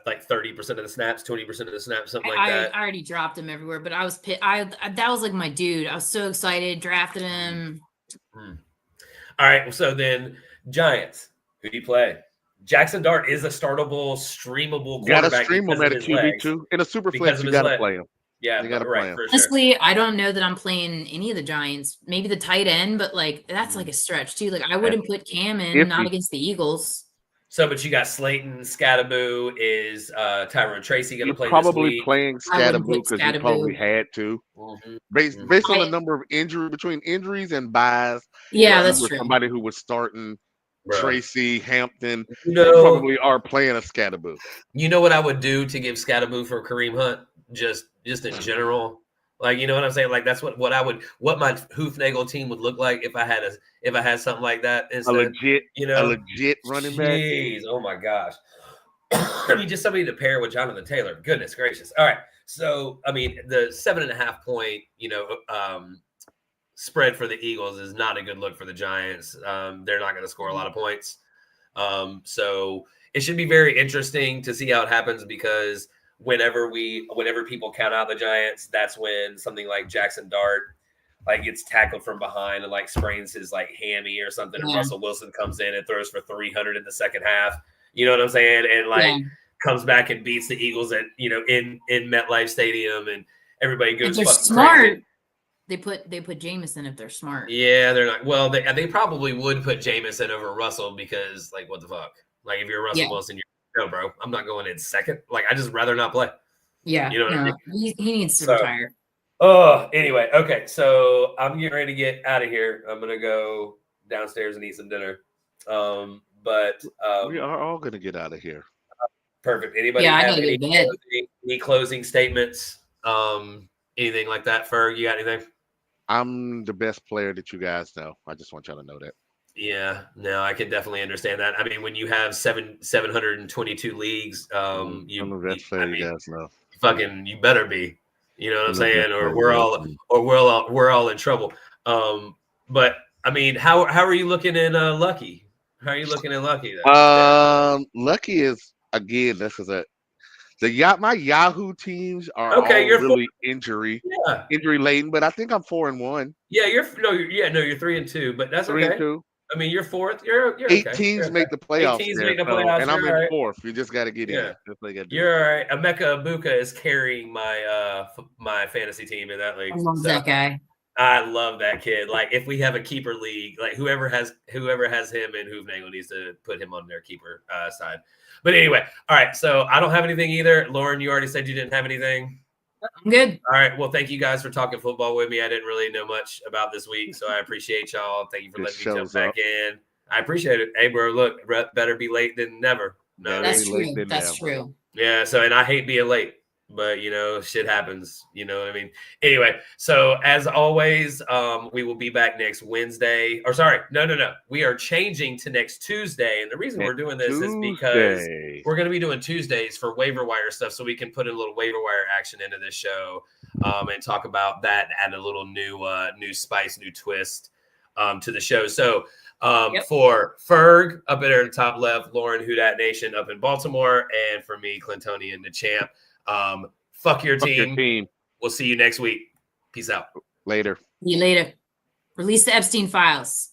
like 30% of the snaps, 20% of the snaps, something like that. I already dropped him everywhere, but I was that was like my dude. I was so excited, drafted him. All right, so then Giants. Who do you play? Jackson Dart is a startable, streamable quarterback. Got to stream him at a QB too. In a super flex, you got to play him. Yeah, you got to play him. Honestly, I don't know that I'm playing any of the Giants. Maybe the tight end, but like that's like a stretch too. Like I wouldn't put Cam in, not against the Eagles. So, but you got Slayton, Scattaboo. Is Tyrone Tracy going to You're play probably this week? playing I wouldn't Scattaboo put because you probably Scattaboo. had to. Mhm. Based on the I- number of injury between injuries and buys, Yeah, if that's you were true. somebody who was starting Bruh. Tracy, Hampton, You you know, probably are playing a Scattaboo. you know what I would do to give Scattaboo for Kareem Hunt? Just in general. Like, you know what I'm saying? Like that's what my Hoofnagel team would look like if I had something like that A instead. legit running back. Jeez, oh my gosh. I mean, just somebody to pair with Jonathan Taylor. Goodness gracious. All right. So, I mean, the 7.5 point, spread for the Eagles is not a good look for the Giants. They're not going to score a lot of points. So it should be very interesting to see how it happens because whenever people count out the Giants, that's when something like Jackson Dart like gets tackled from behind and like sprains his like hammy or something, and Yeah. Russell Wilson comes in and throws for 300 in the second half. You know what I'm saying? And like Yeah. comes back and beats the Eagles at in MetLife Stadium, and everybody If goes they're fucking smart, crazy. they put Jameson if they're smart. Yeah, they're not. Well, they probably would put Jameson over Russell because like what the fuck? Like if you're Russell Yeah. Wilson, no, bro. I'm not going in second. Like I just rather not play. Yeah, You know what I no, he needs to So- retire. Oh, anyway, okay. So I'm getting ready to get out of here. I'm gonna go downstairs and eat some dinner. But We are all gonna get out of here. perfect. Anybody Yeah, I have gotta any go to bed. closing statements? Anything like that? Ferg, you got anything? I'm the best player that you guys know. I just want y'all to know that. Yeah, no, I can definitely understand that. I mean, when you have 722 leagues, I'm the best player you guys know. fucking, you better be. You know what I'm I'm the best saying? Or player we're you all, guys know. we're all in trouble. But I mean, how are you looking in Lucky? How are you looking in Lucky? Then? Lucky is again. This is my Yahoo teams are Okay, all you're really injury laden, but I think I'm 4-1. Yeah, you're 3-2, but that's okay. 3-2. I mean, you're fourth. You're 8 okay. teams You're make the playoffs. 8 teams there, make the so- playoffs, and I'm you're in all right. fourth. You just got to get Yeah. in. That's what you gotta do. You're all right. Emeka Ibuka is carrying my fantasy team in that league. I love So, that guy. I love that kid. Like, if we have a keeper league, like whoever has him in Hoofnagel needs to put him on their keeper side. But anyway, all right. So I don't have anything either. Lauren, you already said you didn't have anything. I'm good. All right. Well, thank you guys for talking football with me. I didn't really know much about this week, so I appreciate y'all. Thank you for It letting me jump shows back up. in. I appreciate it. Hey, bro, look, better be late than never. No, Better That's be late true. than That's never. true. yeah. So, and I hate being late, but shit happens. You know what I mean? Anyway, so as always, we will be back next Wednesday. Or sorry, no. We are changing to next Tuesday, and the reason we're doing this is because Tuesday. we're going to be doing Tuesdays for waiver wire stuff, so we can put a little waiver wire action into this show, and talk about that, add a little new spice, new twist to the show. So for Ferg up there in the top left, Lauren Who Dat Nation up in Baltimore, and for me, Clintonian the champ. Fuck your Fuck your team. team. We'll see you next week. Peace out. Later. See you later. Release the Epstein files.